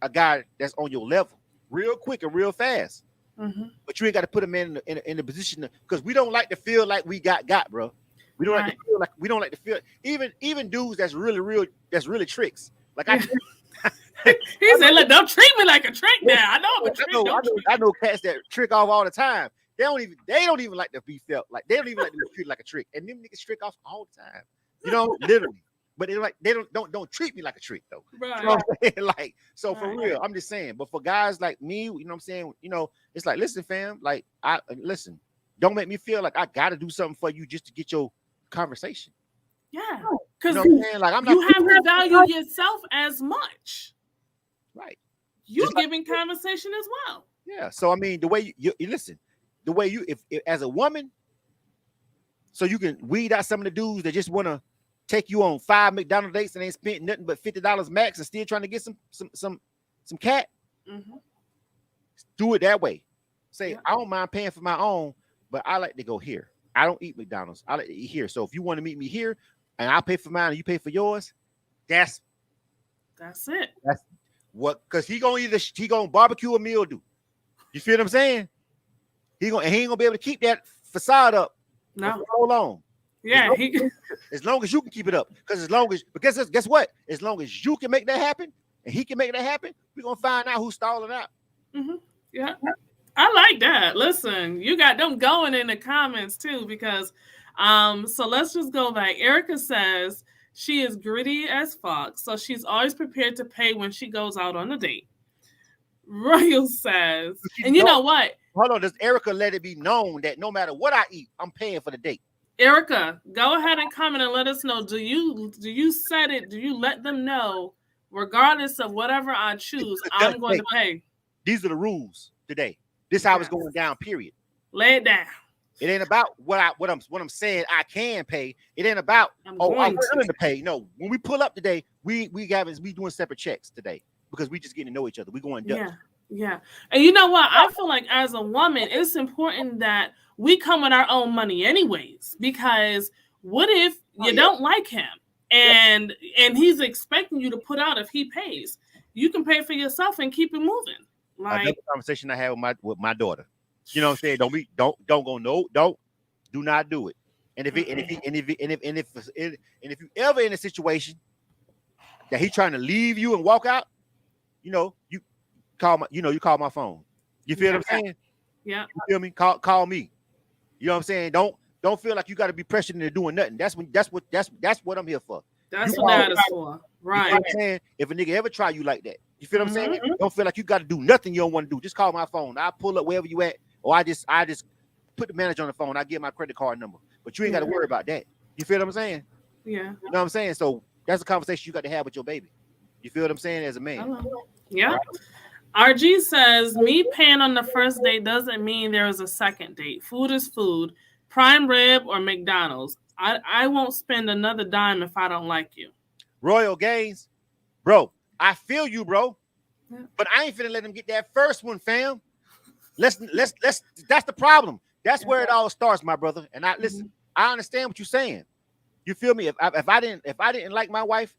a guy that's on your level real quick and real fast. But you ain't got to put him in the position because we don't like to feel like we got, bro. We don't like to feel like we don't like to feel even dudes that's really tricks. Like I he said, look, don't treat me like a trick now. I know I'm a trick. I know cats that trick off all the time. They don't even like to be felt like they don't even like to be treated like a trick. And them niggas trick off all the time. You know, literally. But they don't treat me like a trick though. Right. You know what I'm saying? Like, so for real, I'm just saying. But for guys like me, you know what I'm saying, you know, it's like, listen, fam, like listen, don't make me feel like I gotta do something for you just to get your conversation. Yeah. Because you know what I'm saying? Like, I'm not you have to value yourself as much. Right. You're Just giving conversation as well. Yeah. So I mean, the way you listen, the way you if as a woman, so you can weed out some of the dudes that just want to take you on 5 McDonald's dates and ain't spent nothing but $50 max and still trying to get some cat. Mm-hmm. Do it that way. Say, I don't mind paying for my own, but I like to go here. I don't eat McDonald's. I like to eat here. So if you want to meet me here and I'll pay for mine and you pay for yours, that's it. That's what, because he gonna barbecue a meal do. You feel what I'm saying? He ain't gonna be able to keep that facade up. No. Hold on. Yeah, as long as you can keep it up, because guess what? As long as you can make that happen and he can make that happen, we're gonna find out who's stalling out. Mm-hmm. Yeah, I like that. Listen, you got them going in the comments too, because so let's just go back. Erica says she is gritty as fuck, so she's always prepared to pay when she goes out on a date. Royal says, and you know what? Hold on, does Erica let it be known that no matter what I eat, I'm paying for the date? Erica, go ahead and comment and let us know. Do you set it? Do you let them know, regardless of whatever I choose, I'm going to pay? These are the rules today. This is how it's going down. Period. Lay it down. It ain't about what I'm saying I can pay. It ain't about I'm willing to pay. No, when we pull up today, we doing separate checks today because we just getting to know each other. We going Dutch. Yeah. And you know what? I feel like as a woman, it's important that we come with our own money anyways, because what if you don't like him and he's expecting you to put out if he pays? You can pay for yourself and keep it moving. Like another conversation I had with my daughter. You know what I'm saying? Do not do it. And if you ever in a situation that he's trying to leave you and walk out, you call my phone. You feel what I'm saying? Yeah. You feel me? Call me. You know what I'm saying? Don't feel like you got to be pressured into doing nothing. That's what I'm here for. That's what that is for. Right. You know what I'm saying? If a nigga ever try you like that, you feel what I'm saying? Don't feel like you got to do nothing you don't want to do. Just call my phone. I'll pull up wherever you at, or I just put the manager on the phone. I give my credit card number. But you ain't got to worry about that. You feel what I'm saying? Yeah. You know what I'm saying? So that's a conversation you got to have with your baby. You feel what I'm saying as a man? Yeah. RG says, me paying on the first date doesn't mean there is a second date. Food is food. Prime rib or McDonald's. I won't spend another dime if I don't like you. Royal Gaines, bro, I feel you, bro. Yeah. But I ain't finna let him get that first one, fam. Let's that's the problem. That's where it all starts, my brother. And listen, I understand what you're saying. You feel me? If I didn't like my wife,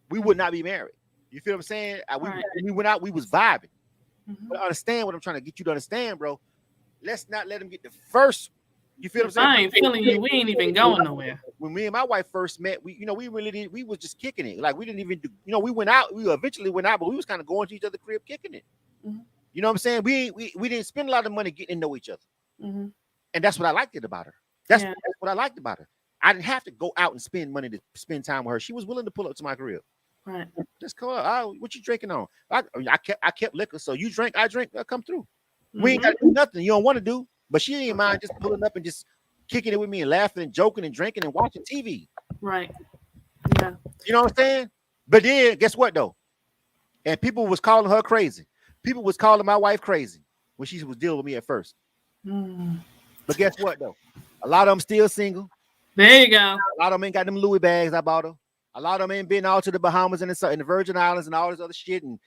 we would not be married. You feel what I'm saying? When we went out, we was vibing. But understand what I'm trying to get you to understand, bro. Let's not let him get the first. You feel what I'm saying? I ain't feeling you. We ain't even going nowhere. When me and my wife first met, we was just kicking it. Like we didn't even do, we went out. We eventually went out, but we was kind of going to each other's crib, kicking it. You know what I'm saying? We didn't spend a lot of money getting to know each other. And that's what I liked about her. That's what I liked about her. I didn't have to go out and spend money to spend time with her. She was willing to pull up to my crib. Right. Just call her. What you drinking on? I kept liquor, so you drink, I drink. I'll come through. We ain't got to do nothing you don't want to do, but she didn't mind just pulling up and just kicking it with me and laughing and joking and drinking and watching TV. Right. Yeah. You know what I'm saying? But then guess what though? And people was calling her crazy. People was calling my wife crazy when she was dealing with me at first. But guess what though? A lot of them still single. There you go. A lot of them ain't got them Louie bags I bought her. A lot of them ain't been out to the Bahamas and the Virgin Islands and all this other shit and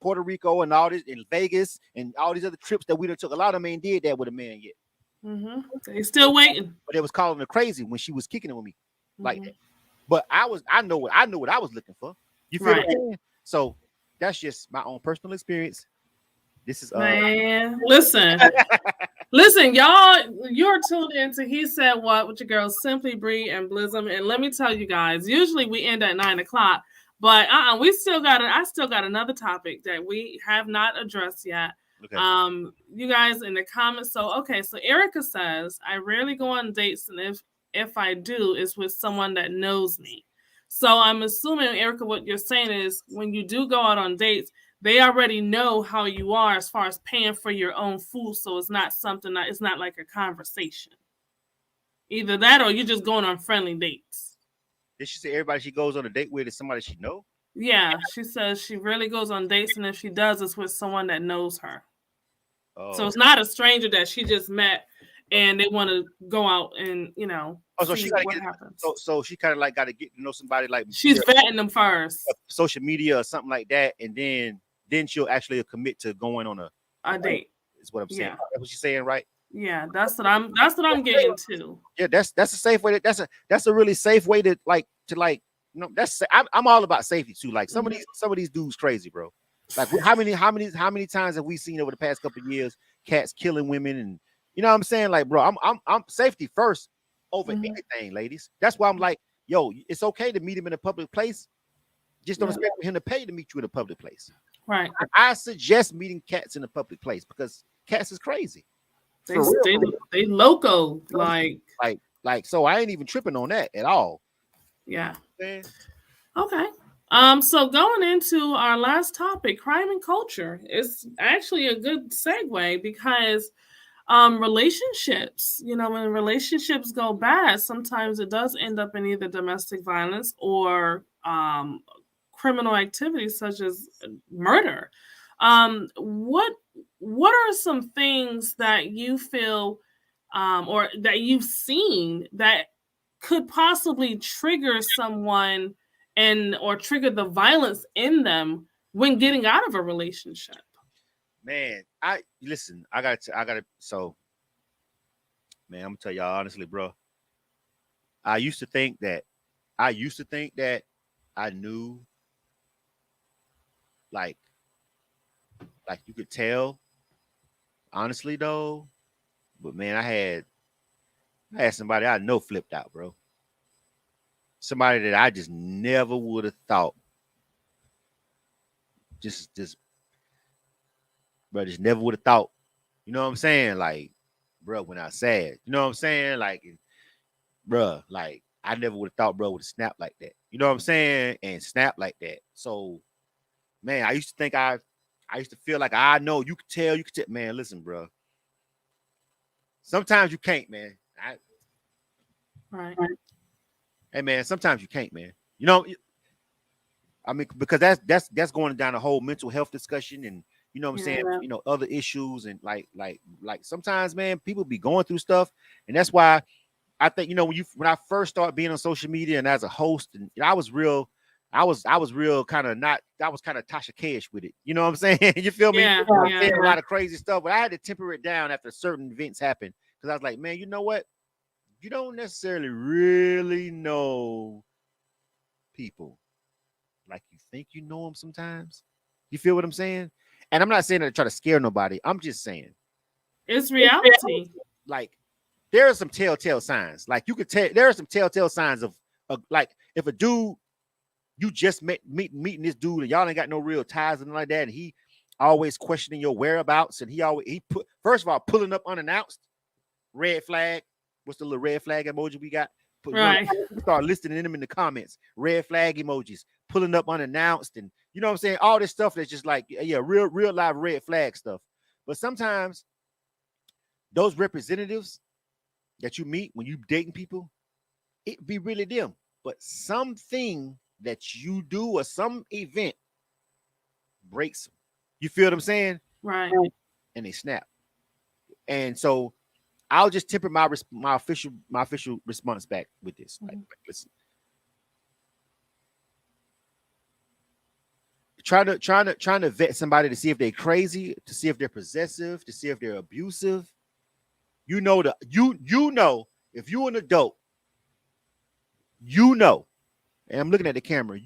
Puerto Rico and all this in Vegas and all these other trips that we done took. A lot of them ain't did that with a man yet. They still waiting. But they was calling her crazy when she was kicking it with me like that. But I know what I was looking for. You feel what I'm saying? So that's just my own personal experience. This is man. Listen, y'all, you're tuned into He Said What with your girls Simply Bree and Blizzum. And let me tell you guys, usually we end at 9:00, but I still got another topic that we have not addressed yet. Okay. You guys in the comments. So okay, so Erica says, I rarely go on dates, and if I do, it's with someone that knows me. So I'm assuming, Erica, what you're saying is when you do go out on dates, they already know how you are as far as paying for your own food. So it's not something that it's not like a conversation. Either that or you're just going on friendly dates. Did she say everybody she goes on a date with is somebody she know? Yeah, she says she rarely goes on dates, and if she does, it's with someone that knows her. So Oh. it's not a stranger that she just met and they want to go out and, So see she gotta what get happens. so she kind of like got to get to know somebody like She's vetting them first. social media or something like that, and then she'll actually commit to going on a date. Is what I'm saying. Yeah. That's what she's saying, right? Yeah, that's what I'm getting to. Yeah, that's a safe way. That's a really safe way to that's I'm all about safety too. Like some of these dudes crazy, bro. Like how many times have we seen over the past couple of years cats killing women, and you know what I'm saying? Like, bro, I'm safety first over anything, ladies. That's why I'm like, yo, it's okay to meet him in a public place. Just don't expect him to pay to meet you in a public place. Right. I suggest meeting cats in a public place because cats is crazy. They loco, like so I ain't even tripping on that at all. Yeah. Man. Okay. So going into our last topic, crime and culture, is actually a good segue because relationships, when relationships go bad, sometimes it does end up in either domestic violence or criminal activities such as murder. What are some things that you feel or that you've seen that could possibly trigger someone or trigger the violence in them when getting out of a relationship? Man, I gotta so man, I'm gonna tell y'all honestly, bro. I used to think that I knew like you could tell, honestly though. But man, I had somebody I know flipped out, bro. Somebody that I just never would have thought. Just bro, just never would have thought. You know what I'm saying? Like, bro, when I said, you know what I'm saying? Like, bro, like I never would have thought bro would have snapped like that. You know what I'm saying? And snap like that. So, man, I used to feel like I know you could tell, man, listen, bro. Sometimes you can't, man. Right. Hey, man, sometimes you can't, man. You know, I mean, because that's going down a whole mental health discussion, and you know what I'm saying, other issues, and like sometimes, man, people be going through stuff, and that's why I think when I first started being on social media and as a host, and I was real kind of Tasha Cash with it. You know what I'm saying? You feel me? Yeah, saying a lot of crazy stuff, but I had to temper it down after certain events happened because I was like, man, you know what? You don't necessarily really know people like you think you know them sometimes. You feel what I'm saying? And I'm not saying that to try to scare nobody. I'm just saying it's reality. Like there are some telltale signs. Like you could tell there are some telltale signs of like if a dude you just meeting this dude and y'all ain't got no real ties and like that, and he always questioning your whereabouts, and he put first of all pulling up unannounced, red flag. What's the little red flag emoji we got? Right. Start listing them in the comments. Red flag emojis, pulling up unannounced, and you know what I'm saying? All this stuff that's just like, yeah, real live red flag stuff. But sometimes those representatives that you meet when you dating people, it be really them. But something that you do or some event breaks them. You feel what I'm saying? Right. And they snap. And so I'll just temper my official response back with this. Like, listen. Trying to vet somebody to see if they're crazy, to see if they're possessive, to see if they're abusive. You know if you're an adult, and I'm looking at the camera,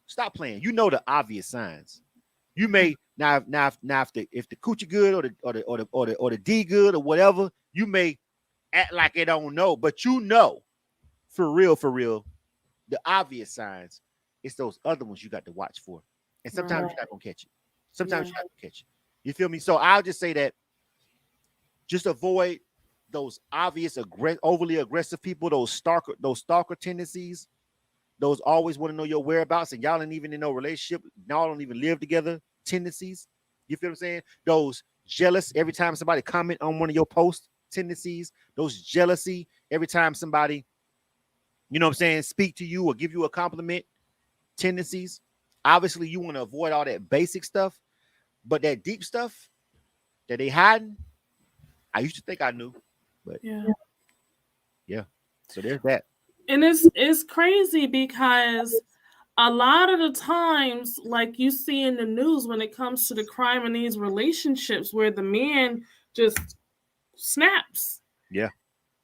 stop playing. You know the obvious signs. You may now if the coochie good or the D good or whatever, you may act like it don't know, but for real, the obvious signs. It's those other ones you got to watch for, and sometimes you're not gonna catch it. Sometimes you're not gonna catch it. You feel me? So I'll just say that just avoid those obvious overly aggressive people, those stalker tendencies, those always want to know your whereabouts and y'all ain't even in no relationship, y'all don't even live together tendencies. You feel what I'm saying? Those jealous every time somebody comment on one of your posts tendencies, those jealousy every time somebody, you know what I'm saying, speak to you or give you a compliment tendencies. Obviously, you want to avoid all that basic stuff, but that deep stuff that they hiding, I used to think I knew, but yeah. So there's that. And it's crazy because a lot of the times, like you see in the news, when it comes to the crime in these relationships where the man just snaps. Yeah.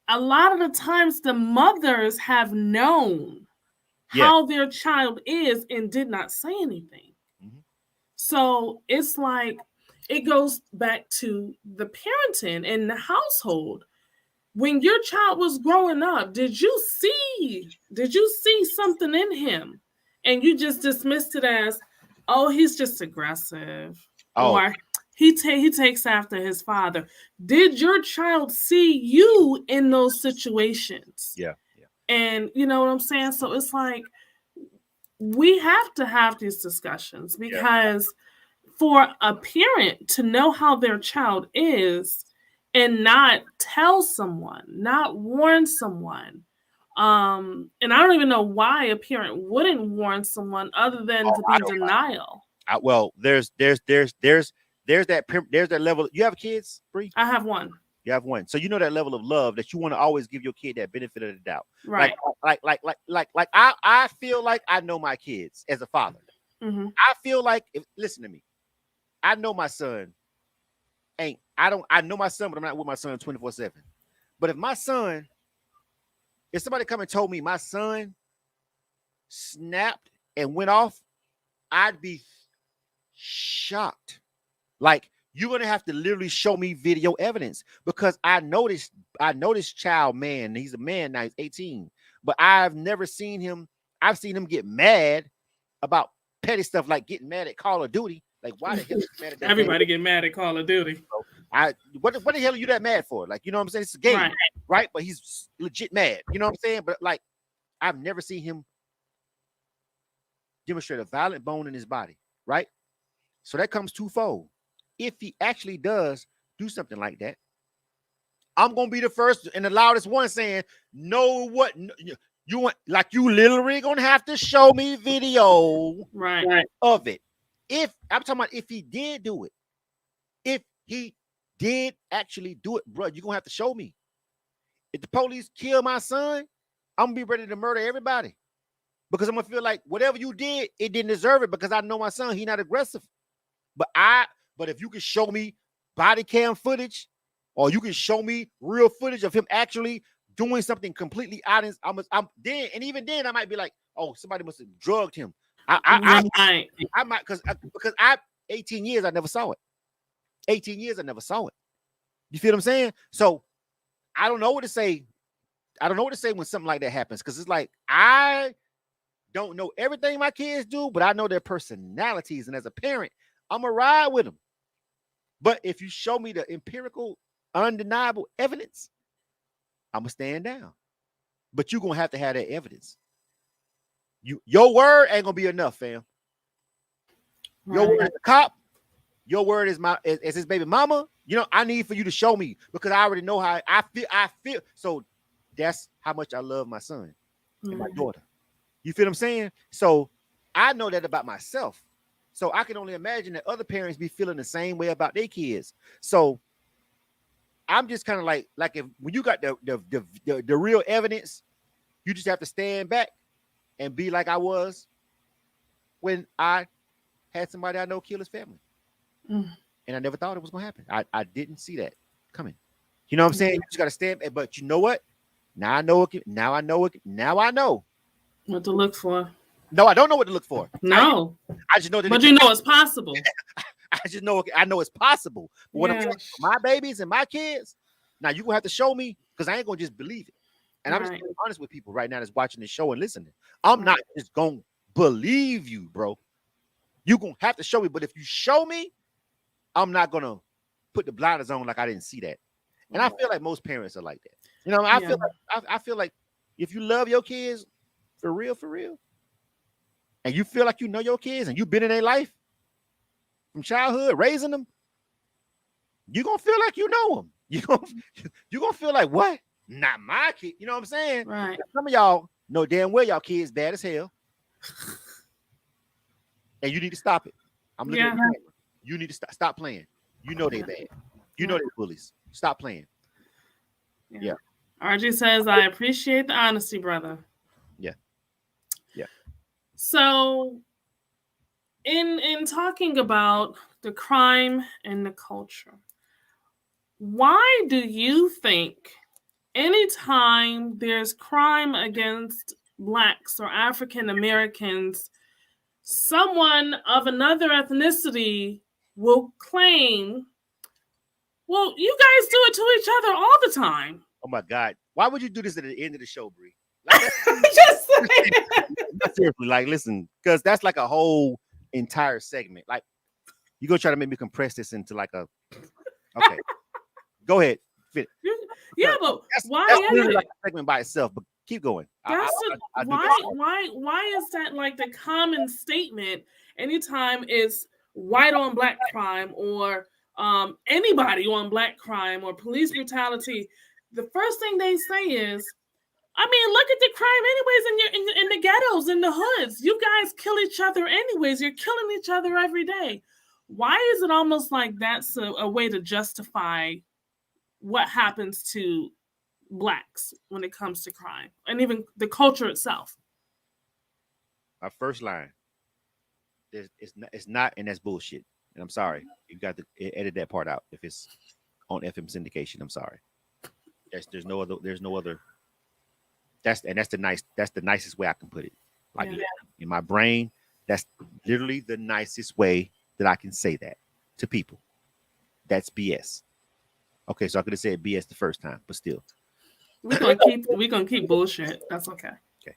A lot of the times the mothers have known how their child is and did not say anything. Mm-hmm. So it's like it goes back to the parenting in the household. When your child was growing up, did you see something in him and you just dismissed it as, oh, he's just aggressive, or he takes after his father? Did your child see you in those situations? Yeah. And you know what I'm saying? So it's like we have to have these discussions because for a parent to know how their child is and not tell someone, not warn someone. And I don't even know why a parent wouldn't warn someone other than to be denial. Well, there's that level. You have kids, Bree? I have one. You have one. So you know that level of love that you want to always give your kid that benefit of the doubt. Right. Like I feel like I know my kids as a father. Mm-hmm. I feel like listen to me. I know my son I know my son, but I'm not with my son 24/7. But if somebody come and told me my son snapped and went off, I'd be shocked. Like, you're gonna have to literally show me video evidence, because I know this child, man. He's a man now, he's 18, but I've never seen him. I've seen him get mad about petty stuff, like getting mad at Call of Duty. Like, why the hell? Mad at that Everybody get mad at Call of Duty. What the hell are you that mad for? Like, you know what I'm saying? It's a game, right? But he's legit mad. You know what I'm saying? But like, I've never seen him demonstrate a violent bone in his body, right? So that comes twofold. If he actually does do something like that, I'm gonna be the first and the loudest one saying, "No, what you want? Like, you literally gonna have to show me video, of it." If I'm talking about if he did do it, if he did actually do it, bro, you're gonna have to show me. If the police kill my son, I'm gonna be ready to murder everybody, because I'm gonna feel like whatever you did, it didn't deserve it, because I know my son, he's not aggressive. But if you can show me body cam footage, or you can show me real footage of him actually doing something completely out, even then I might be like, oh, somebody must have drugged him. I might, because 18 years I never saw it. 18 years I never saw it. You feel what I'm saying? So I don't know what to say. I don't know what to say when something like that happens, because it's like, I don't know everything my kids do, but I know their personalities, and as a parent, I'm gonna ride with them. But if you show me the empirical, undeniable evidence, I'm gonna stand down. But you're gonna have to have that evidence. Your word ain't gonna be enough, fam. Your word is the cop. Your word is is his baby mama. You know, I need for you to show me, because I already know how I feel. So that's how much I love my son and my daughter. You feel what I'm saying? So I know that about myself. So I can only imagine that other parents be feeling the same way about their kids. So I'm just kind of like when you got the real evidence, you just have to stand back and be like I was when I had somebody I know kill his family. And I never thought it was gonna happen. I didn't see that coming. You know what I'm saying? You just gotta stand back. But you know what? Now I know it. Now I know it. Now I know what to look for. No, I don't know what to look for. No, I just know that. But you know it's possible. I just know. I know it's possible. But what I'm saying, my babies and my kids, now you gonna have to show me, because I ain't gonna just believe it. And I'm just being honest with people right now that's watching this show and listening. I'm not just gonna believe you, bro. You gonna have to show me. But if you show me, I'm not gonna put the blinders on like I didn't see that. And I feel like most parents are like that. You know, I feel like if you love your kids for real, and you feel like you know your kids and you've been in their life from childhood, raising them, you're gonna feel like you know them. You're gonna feel like, what? Not my kid. You know what I'm saying? Right. Some of y'all know damn well y'all kids bad as hell. And you need to stop it. I'm looking at you. You need to stop playing. You know they bad. You know they bullies. Stop playing. Yeah. RG says, I appreciate the honesty, brother. Yeah. So in talking about the crime and the culture, why do you think anytime there's crime against Blacks or African Americans, someone of another ethnicity will claim, well, you guys do it to each other all the time? Oh my God. Why would you do this at the end of the show, Bree? Like, Just saying. seriously, like, listen, because that's like a whole entire segment. Like, you gonna try to make me compress this into like a okay. Go ahead. Yeah, but why that's is it? like a segment by itself? But keep going. Why is that like the common statement anytime it's white on black crime or anybody on black crime or police brutality? The first thing they say is, I mean, look at the crime anyways in the ghettos, in the hoods. You guys kill each other anyways. You're killing each other every day. Why is it almost like that's a way to justify what happens to Blacks when it comes to crime and even the culture itself? Our first line, it's not, and that's bullshit. And I'm sorry, you got to edit that part out if it's on FM syndication. I'm sorry. There's no other. That's the nicest way I can put it. Like in my brain, that's literally the nicest way that I can say that to people. That's BS. Okay, so I could have said BS the first time, but still. We're gonna keep bullshit. That's okay. Okay.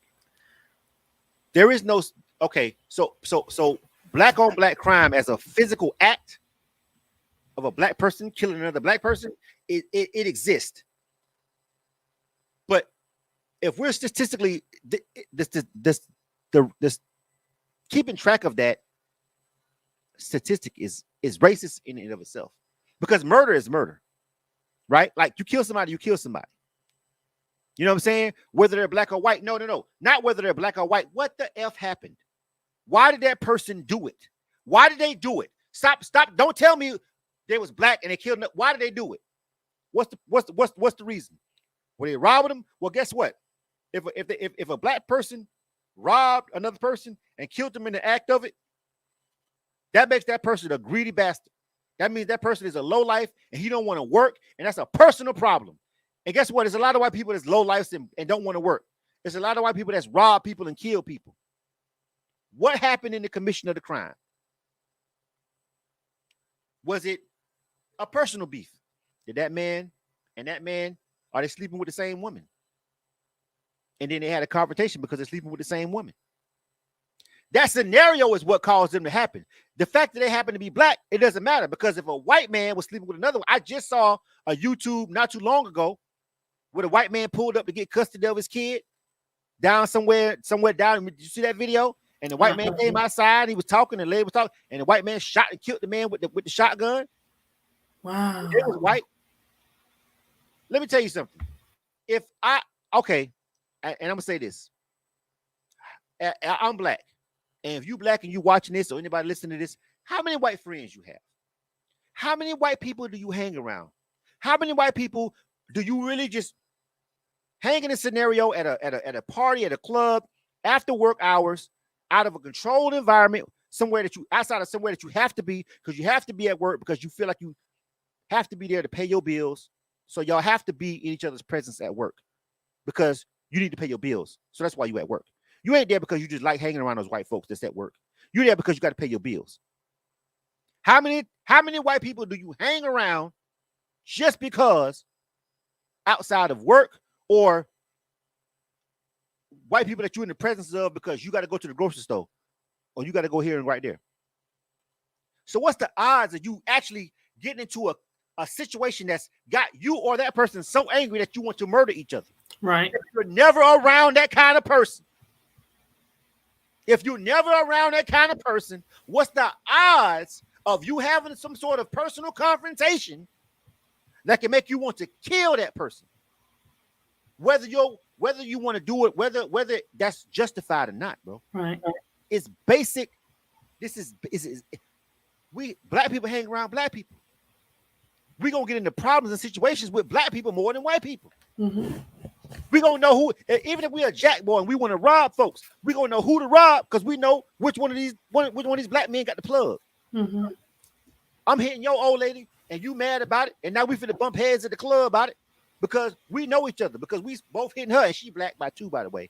There is no so black on black crime as a physical act of a black person killing another black person, it exists. But if we're statistically this keeping track of that statistic is racist in and of itself, because murder is murder, right? Like you kill somebody, you kill somebody. You know what I'm saying? Whether they're black or white. No. Not whether they're black or white. What the F happened? Why did that person do it? Why did they do it? Stop. Don't tell me they was black and they killed them. Why did they do it? What's the reason? Were they robbing them? Well, guess what? If a black person robbed another person and killed them in the act of it, that makes that person a greedy bastard. That means that person is a lowlife and he don't want to work, and that's a personal problem. And guess what? There's a lot of white people that's low lives and don't want to work. There's a lot of white people that's rob people and kill people. What happened in the commission of the crime? Was it a personal beef? Did that man and that man, are they sleeping with the same woman? And then they had a confrontation because they're sleeping with the same woman. That scenario is what caused them to happen. The fact that they happen to be black, it doesn't matter, because if a white man was sleeping with another one, I just saw a YouTube not too long ago where the white man pulled up to get custody of his kid down somewhere down. Did you see that video? And the white man came outside. He was talking, and the lady was talking, and the white man shot and killed the man with the shotgun. Wow. It was white. Let me tell you something. And I'm gonna say this. I'm black. And if you black and you watching this or anybody listening to this, how many white friends you have? How many white people do you hang around? How many white people do you really just hang in a scenario at a party, at a club, after work hours, out of a controlled environment, outside of somewhere that you have to be, because you have to be at work, because you feel like you have to be there to pay your bills. So y'all have to be in each other's presence at work because you need to pay your bills. So that's why you at work. You ain't there because you just like hanging around those white folks that's at work. You're there because you got to pay your bills. How many white people do you hang around just because outside of work, or white people that you're in the presence of because you got to go to the grocery store or you got to go here and right there? So what's the odds of you actually getting into a situation that's got you or that person so angry that you want to murder each other? Right. If you're never around that kind of person, what's the odds of you having some sort of personal confrontation that can make you want to kill that person? Whether you want to do it, whether that's justified or not, bro. Right. It's basic. We black people hang around black people. We're gonna get into problems and situations with black people more than white people. Mm-hmm. We're gonna know who, even if we're a jack boy and we want to rob folks, we're gonna know who to rob because we know which one of these black men got the plug. Mm-hmm. I'm hitting your old lady and you mad about it, and now we finna bump heads at the club about it because we know each other, because we both hitting her and she black by 2, by the way.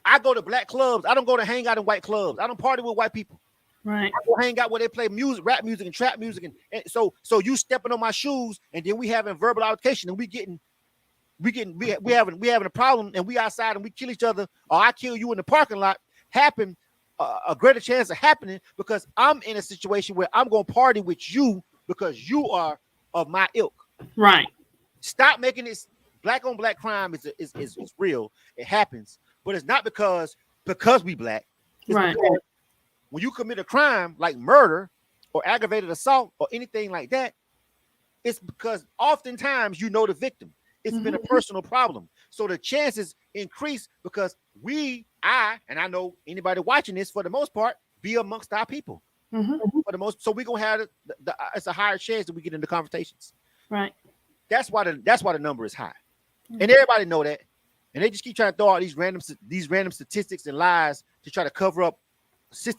I go to black clubs. I don't go to hang out in white clubs. I don't party with white people. Right. I go hang out where they play music, rap music and trap music, and so you stepping on my shoes, and then we having verbal altercation, and we having a problem, and we outside and we kill each other, or I kill you in the parking lot. Happen a greater chance of happening because I'm in a situation where I'm gonna party with you because you are of my ilk. Right. Stop making this black on black crime is real. It happens, but it's not because we black. It's right. When you commit a crime like murder or aggravated assault or anything like that, it's because oftentimes you know the victim. It's been a personal problem. So the chances increase because I know anybody watching this for the most part, be amongst our people. For the most, so we're gonna have it's a higher chance that we get into conversations. Right. That's why the number is high. And everybody know that. And they just keep trying to throw out these random statistics and lies to try to cover up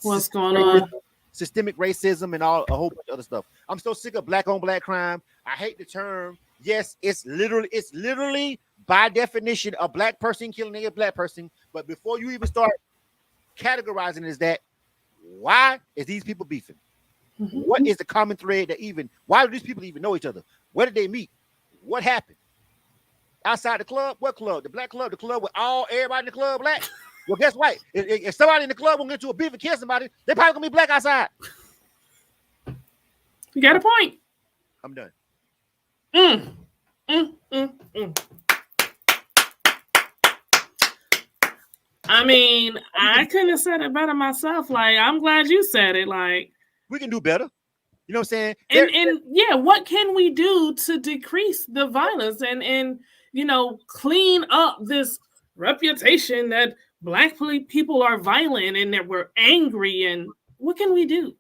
what's going on, systemic racism and a whole bunch of other stuff. I'm so sick of black on black crime. I hate the term. Yes, it's literally by definition a black person killing a black person. But before you even start categorizing it as that, why is these people beefing? What is the common thread why do these people even know each other? Where did they meet? What happened? Outside the club? What club? The black club? The club with everybody in the club black? Well, guess what? If somebody in the club will get into a beef and kill somebody, they probably gonna be black outside. You got a point. I'm done. I mean, I couldn't have said it better myself. Like, I'm glad you said it. Like, we can do better. You know what I'm saying? And yeah, what can we do to decrease the violence and clean up this reputation that black people are violent and that we're angry, and what can we do?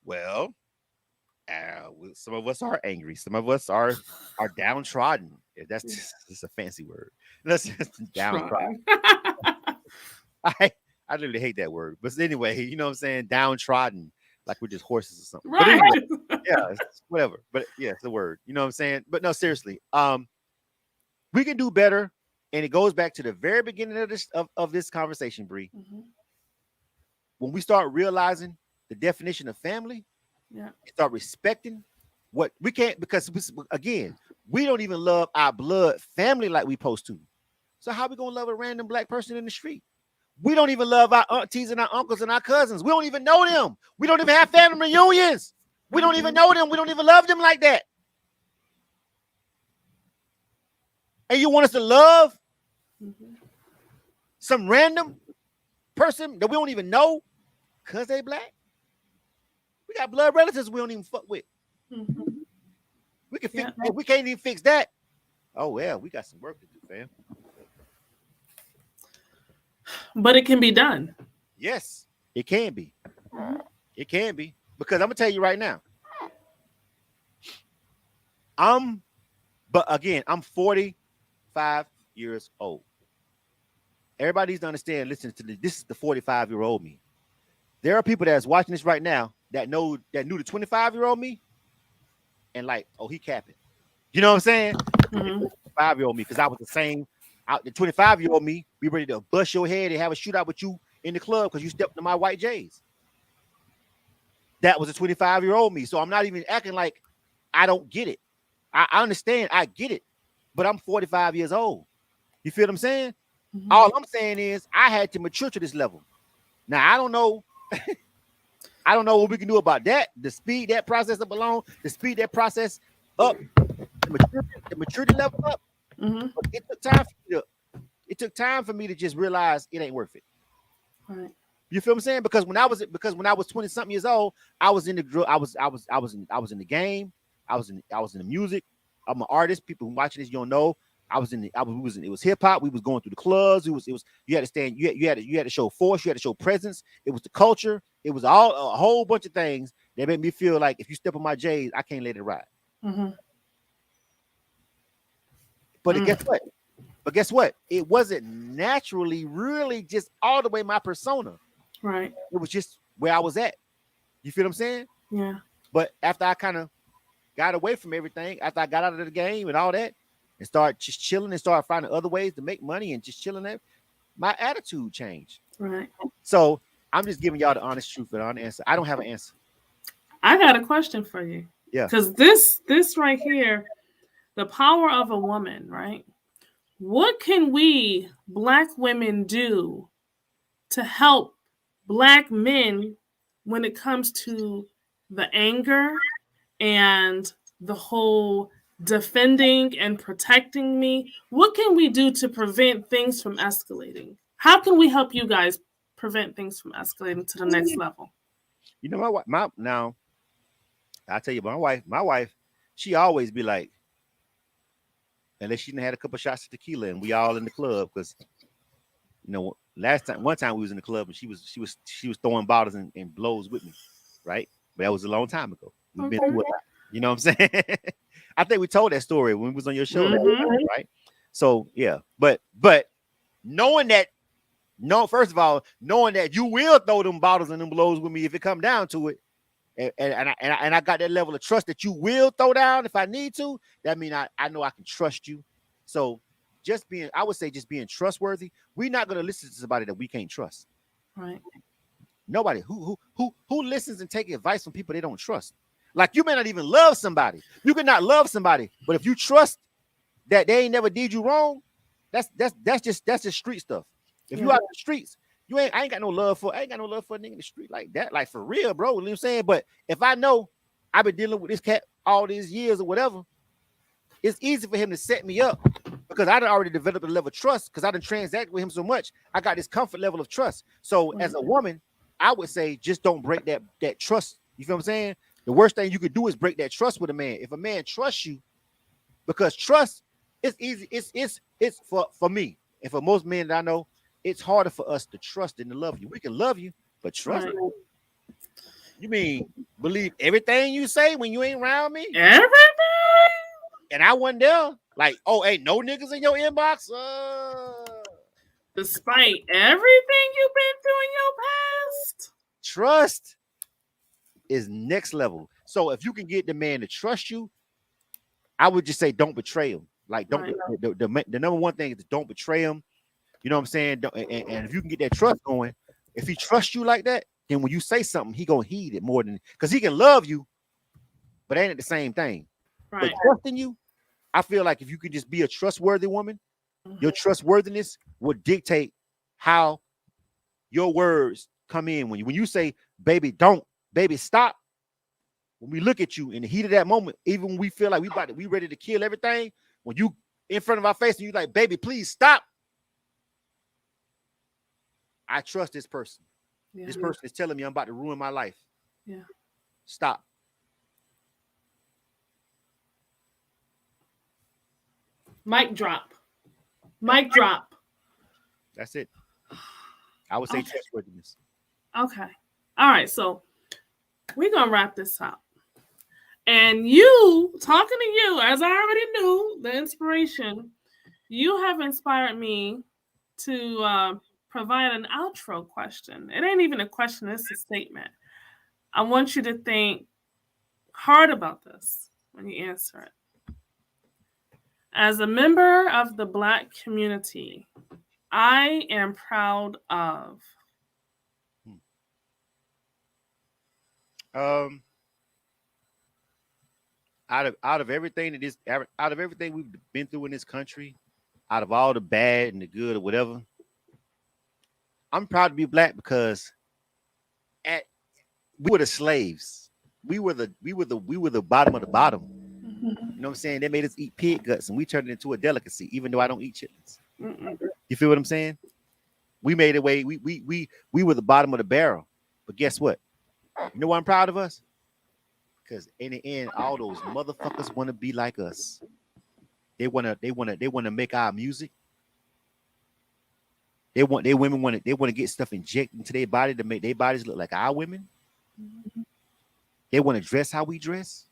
Well, some of us are angry. Some of us are downtrodden. That's just a fancy word. That's just downtrodden. I literally hate that word. But anyway, you know what I'm saying? Downtrodden, like we're just horses or something. Right. But anyway, yeah, it's whatever. But yeah, it's the word. You know what I'm saying? But no, seriously. We can do better. And it goes back to the very beginning of this conversation, Bree. When we start realizing the definition of family, start respecting what we can't, because again, we don't even love our blood family like we supposed to. So how we gonna love a random black person in the street? We don't even love our aunties and our uncles and our cousins. We don't even know them. We don't even have family reunions. We don't even know them. We don't even love them like that. And you want us to love some random person that we don't even know because they black? We got blood relatives we don't even fuck with. We can fix, if we can't even fix that. Oh well, we got some work to do, fam. But it can be done. Yes, it can be. It can be. Because I'm gonna tell you right now. But again, I'm 45 years old. Everybody needs to understand, listen to this. This is the 45-year-old me. There are people that's watching this right now that knew the 25-year-old me and like, oh, he capping. You know what I'm saying? 5-year-old me, because I was the same. The 25-year-old me, be ready to bust your head and have a shootout with you in the club because you stepped into my white J's. That was a 25-year-old me. So I'm not even acting like I don't get it. I understand, I get it, but I'm 45 years old. You feel what I'm saying? All I'm saying is I had to mature to this level. Now I don't know. I don't know what we can do about that. To speed that process up along, to speed that process up, the maturity level up. Mm-hmm. But it took time for me to just realize it ain't worth it. Right. You feel what I'm saying? Because when I was 20 something years old, I was in the I was in the game. I was in the music. I'm an artist. People who watching this, you don't know. It was hip hop. We was going through the clubs. You had to stand. You had to show force. You had to show presence. It was the culture. It was all a whole bunch of things that made me feel like if you step on my J's, I can't let it ride. Mm-hmm. But guess what? It wasn't naturally really just all the way my persona. Right. It was just where I was at. You feel what I'm saying? Yeah. But after I kind of got away from everything, after I got out of the game and all that, and started just chilling and started finding other ways to make money and just chilling there, my attitude changed. Right. So I'm just giving y'all the honest truth and honest answer. I don't have an answer. I got a question for you. Yeah. Because this right here, the power of a woman, right? What can we Black women do to help Black men when it comes to the anger and the whole defending and protecting me? What can we do to prevent things from escalating? How can we help you guys prevent things from escalating to the next level? You know, now I tell you, my wife, she always be like, unless she done had a couple shots of tequila and we all in the club, because you know, one time we was in the club and she was throwing bottles and blows with me, right? But that was a long time ago. We've been through a lot. You know what I'm saying? I think we told that story when we was on your show, right? So yeah, but first of all, knowing that you will throw them bottles and them blows with me if it come down to it, and I got that level of trust that you will throw down if I need to. That means I know I can trust you. So I would say just being trustworthy. We're not gonna listen to somebody that we can't trust. Right. Nobody who listens and take advice from people they don't trust. Like you may not even love somebody. You can not love somebody, but if you trust that they ain't never did you wrong, that's just street stuff. If you out in the streets, I ain't got no love for a nigga in the street like that. Like for real, bro. You know what I'm saying? But if I know I've been dealing with this cat all these years or whatever, it's easy for him to set me up because I done already developed a level of trust because I done transacted with him so much. I got this comfort level of trust. So as a woman, I would say just don't break that trust. You feel what I'm saying? The worst thing you could do is break that trust with a man. If a man trusts you, because trust is easy. It's for me and for most men that I know, it's harder for us to trust and to love you. We can love you, but trust you. You mean believe everything you say when you ain't around me? Everything. And I wasn't there. Like, oh, ain't no niggas in your inbox. Despite everything you've been through in your past, trust is next level. So if you can get the man to trust you, I would just say don't betray him. Like don't the number one thing is don't betray him. You know what I'm saying? And if you can get that trust going, if he trusts you like that, then when you say something, he gonna heed it more than because he can love you, but ain't it the same thing? right? But trusting you, I feel like if you could just be a trustworthy woman, your trustworthiness would dictate how your words come in. When you say, baby, don't, baby, stop. When we look at you in the heat of that moment, even when we feel like we ready to kill everything, when you in front of our face and you like, baby, please stop. I trust this person. Yeah. This person is telling me I'm about to ruin my life. Yeah. Stop. Mic drop. Mic drop. That's it. I would say trustworthiness. Okay. All right. So we're going to wrap this up. And you, talking to you, as I already knew, the inspiration, you have inspired me to provide an outro question. It ain't even a question. It's a statement. I want you to think hard about this when you answer it. As a member of the Black community, I am proud of. Out of everything we've been through in this country, out of all the bad and the good or whatever, I'm proud to be Black because we were the slaves. We were the bottom of the bottom. You know what I'm saying? They made us eat pig guts, and we turned it into a delicacy. Even though I don't eat chitlins, you feel what I'm saying? We made it way. We were the bottom of the barrel. But guess what? You know why I'm proud of us? Because in the end, all those motherfuckers want to be like us. They wanna make our music. They women want to get stuff injected into their body to make their bodies look like our women. They want to dress how we dress.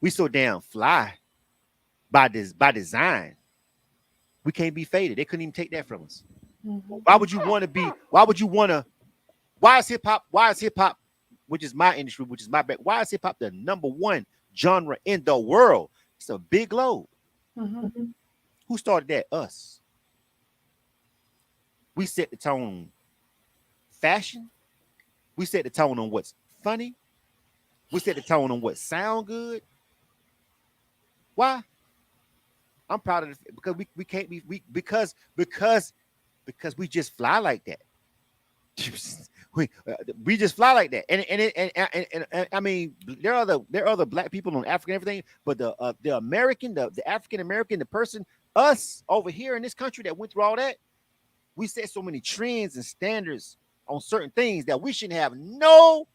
We so damn fly by design. We can't be faded. They couldn't even take that from us. Why would you want to be? Why is hip hop, which is my industry, which is my back? Why is hip hop the #1 genre in the world? It's a big globe. Who started that? Us. We set the tone on fashion. We set the tone on what's funny. We set the tone on what sound good. Why? I'm proud of it because we can't be because we just fly like that. we just fly like that, and I mean there are other black people on Africa and everything, but the American, the African American, the person, us over here in this country that went through all that, we set so many trends and standards on certain things that we shouldn't have no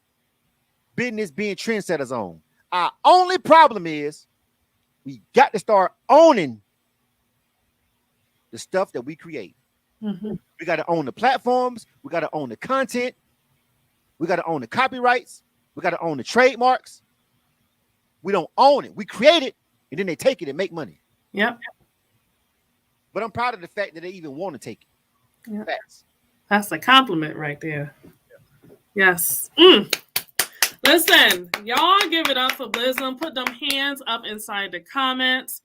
business being trendsetters on. Our only problem is we got to start owning the stuff that we create. We got to own the platforms. We got to own the content. We got to own the copyrights. We got to own the trademarks. We don't own it. We create it, and then they take it and make money. Yep. But I'm proud of the fact that they even want to take it. Yep. Facts. That's a compliment right there. Yes. Listen, y'all give it up for Blizzum. Put them hands up inside the comments.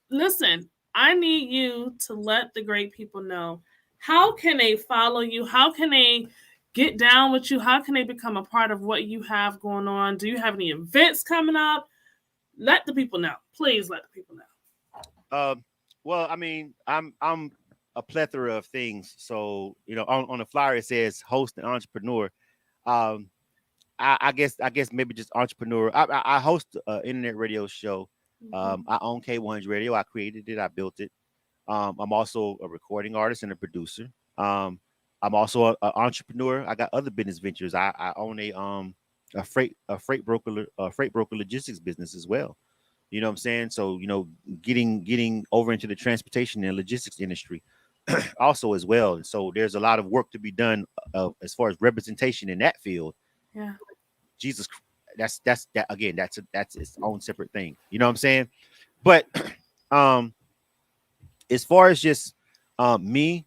Listen, I need you to let the great people know, how can they follow you? How can they get down with you? How can they become a part of what you have going on? Do you have any events coming up? Let the people know. Please let the people know. Well, I mean, I'm a plethora of things. So, you know, on the flyer it says host and entrepreneur. I guess maybe just entrepreneur. I host an internet radio show. I own K100 Radio. I created it. I built it. I'm also a recording artist and a producer. I'm also an entrepreneur. I got other business ventures. I own a freight broker logistics business as well. You know what I'm saying? So, you know, getting over into the transportation and logistics industry also as well. And so there's a lot of work to be done as far as representation in that field. Yeah. Jesus, that's its own separate thing. You know what I'm saying? But as far as just me,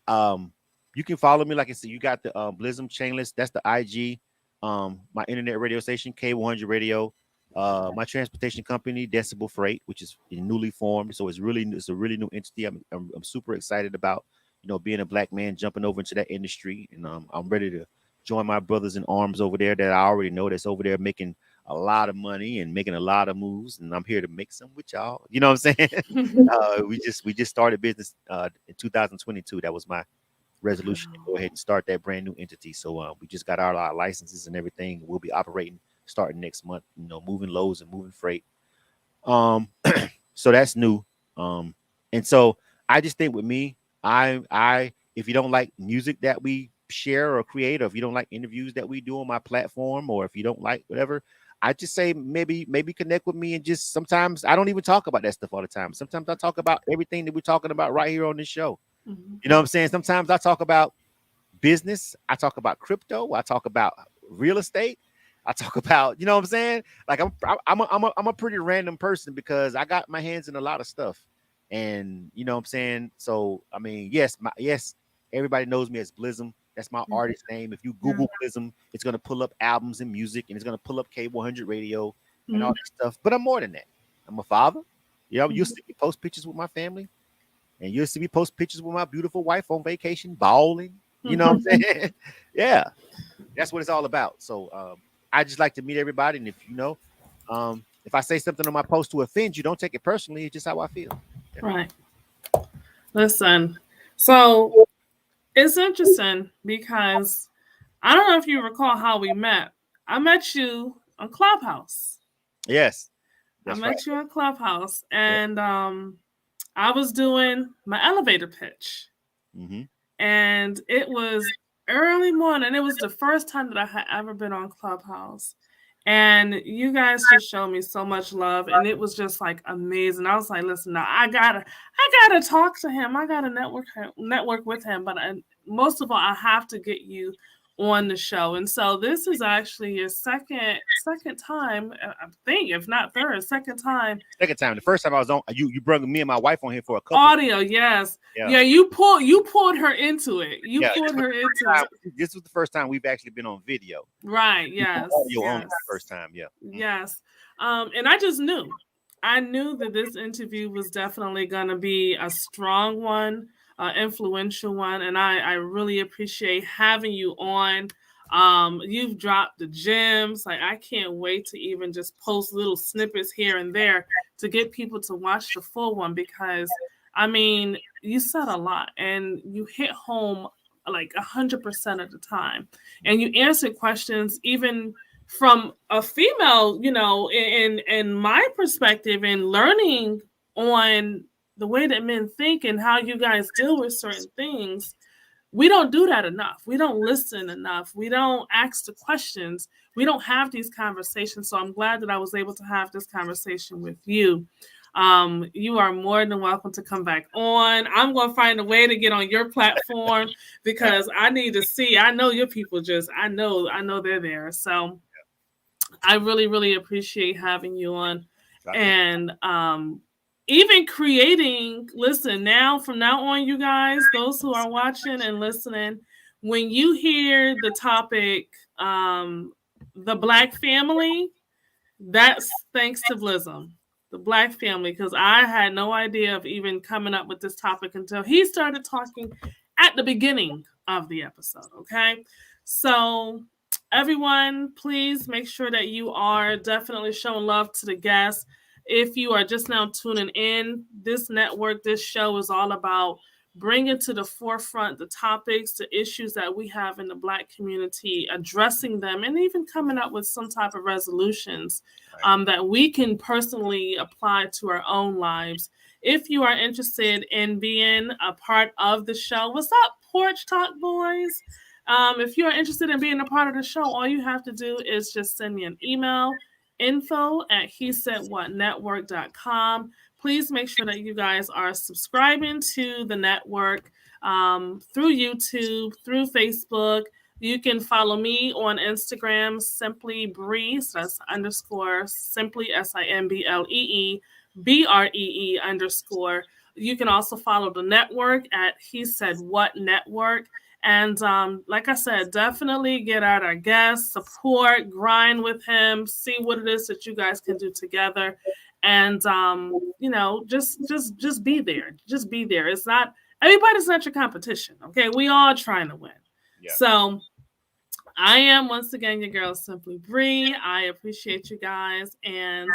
you can follow me. Like I said, you got the Blizzum Chainless. That's the IG. My internet radio station, K100 Radio. My transportation company, Decibel Freight, which is newly formed. So it's a really new entity. I'm super excited about, you know, being a black man jumping over into that industry, and I'm ready to join my brothers in arms over there that I already know that's over there making a lot of money and making a lot of moves, and I'm here to make some with y'all. You know what I'm saying? We just started business in 2022. That was my resolution to go ahead and start that brand new entity. So we just got our licenses and everything. We'll be operating starting next month, you know, moving loads and moving freight. So that's new. And so I just think with me, I if you don't like music that we share or create, or if you don't like interviews that we do on my platform, or if you don't like whatever, I just say maybe connect with me. And just sometimes I don't even talk about that stuff all the time. Sometimes I talk about everything that we're talking about right here on this show. You know what I'm saying? Sometimes I talk about business. I talk about crypto. I talk about real estate. I talk about, you know what I'm saying? Like I'm a pretty random person because I got my hands in a lot of stuff. And you know what I'm saying? So I mean, yes, everybody knows me as Blizzum. That's my artist name. If you Google Blizzum, it's gonna pull up albums and music, and it's gonna pull up K100 Radio and all that stuff. But I'm more than that. I'm a father. You know, you'll see me post pictures with my family, and you'll see me post pictures with my beautiful wife on vacation, bowling. You know what I'm saying? Yeah, that's what it's all about. So I just like to meet everybody, and if you know, if I say something on my post to offend you, don't take it personally. It's just how I feel. Yeah. Right. Listen, so it's interesting because I don't know if you recall how we met. I met you on Clubhouse. Yes, I that's right. met you on Clubhouse, Yeah. and I was doing my elevator pitch, Mm-hmm. and it was early morning. It was the first time that I had ever been on Clubhouse. And you guys just showed me so much love, and it was just like amazing. I was like, listen, now I gotta talk to him. I gotta network with him. But most of all, I have to get you on the show. And so this is actually your second time, I think, if not third, second time. Second time. The first time I was on, you brought me and my wife on here for a couple. Audio, yes. Yeah. Yeah, you pulled her into it. You pulled her into it. This was the first time we've actually been on video. Right, yes. Audio yes. only the first time, yeah. Yes. And I just knew. I knew that this interview was definitely going to be a strong one, influential one, and I really appreciate having you on. You've dropped the gems. Like, I can't wait to even just post little snippets here and there to get people to watch the full one, because I mean, you said a lot and you hit home like 100% of the time, and you answered questions even from a female, you know, in my perspective, and learning on the way that men think and how you guys deal with certain things. We don't do that enough. We don't listen enough. We don't ask the questions. We don't have these conversations. So I'm glad that I was able to have this conversation with you. You are more than welcome to come back on. I'm going to find a way to get on your platform, because I need to see. I know your people I know they're there. So I really, really appreciate having you on. And even creating, listen, from now on, you guys, those who are watching and listening, when you hear the topic, the Black family, that's thanks to Blism, the Black family, because I had no idea of even coming up with this topic until he started talking at the beginning of the episode. Okay. So everyone, please make sure that you are definitely showing love to the guests. If you are just now tuning in, this network, this show is all about bringing to the forefront the topics, the issues that we have in the Black community, addressing them, and even coming up with some type of resolutions that we can personally apply to our own lives. If you are interested in being a part of the show, what's up, Porch Talk Boys? If you're interested in being a part of the show, all you have to do is just send me an email, info@hesaidwhatnetwork.com. Please make sure that you guys are subscribing to the network through YouTube, through Facebook. You can follow me on Instagram, Simply Bree. So that's _ Simply SIMBLEE BREE_. You can also follow the network at He Said What Network. And like I said, definitely get out our guests, support, grind with him, see what it is that you guys can do together. And, you know, just be there. Just be there. It's not, everybody's not your competition. Okay. We all trying to win. Yeah. So I am, once again, your girl, Simply Bree. I appreciate you guys. And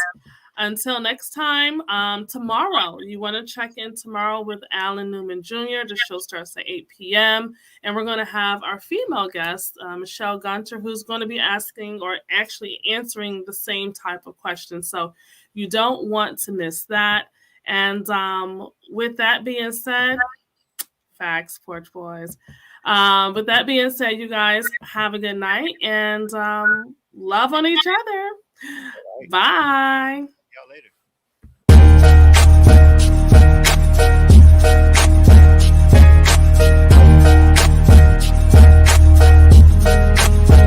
until next time, tomorrow, you want to check in tomorrow with Alan Newman Jr. The show starts at 8 p.m. And we're going to have our female guest, Michelle Gunter, who's going to be asking or actually answering the same type of questions. So you don't want to miss that. And with that being said, facts, Porch Boys. With that being said, you guys have a good night and love on each other. Bye.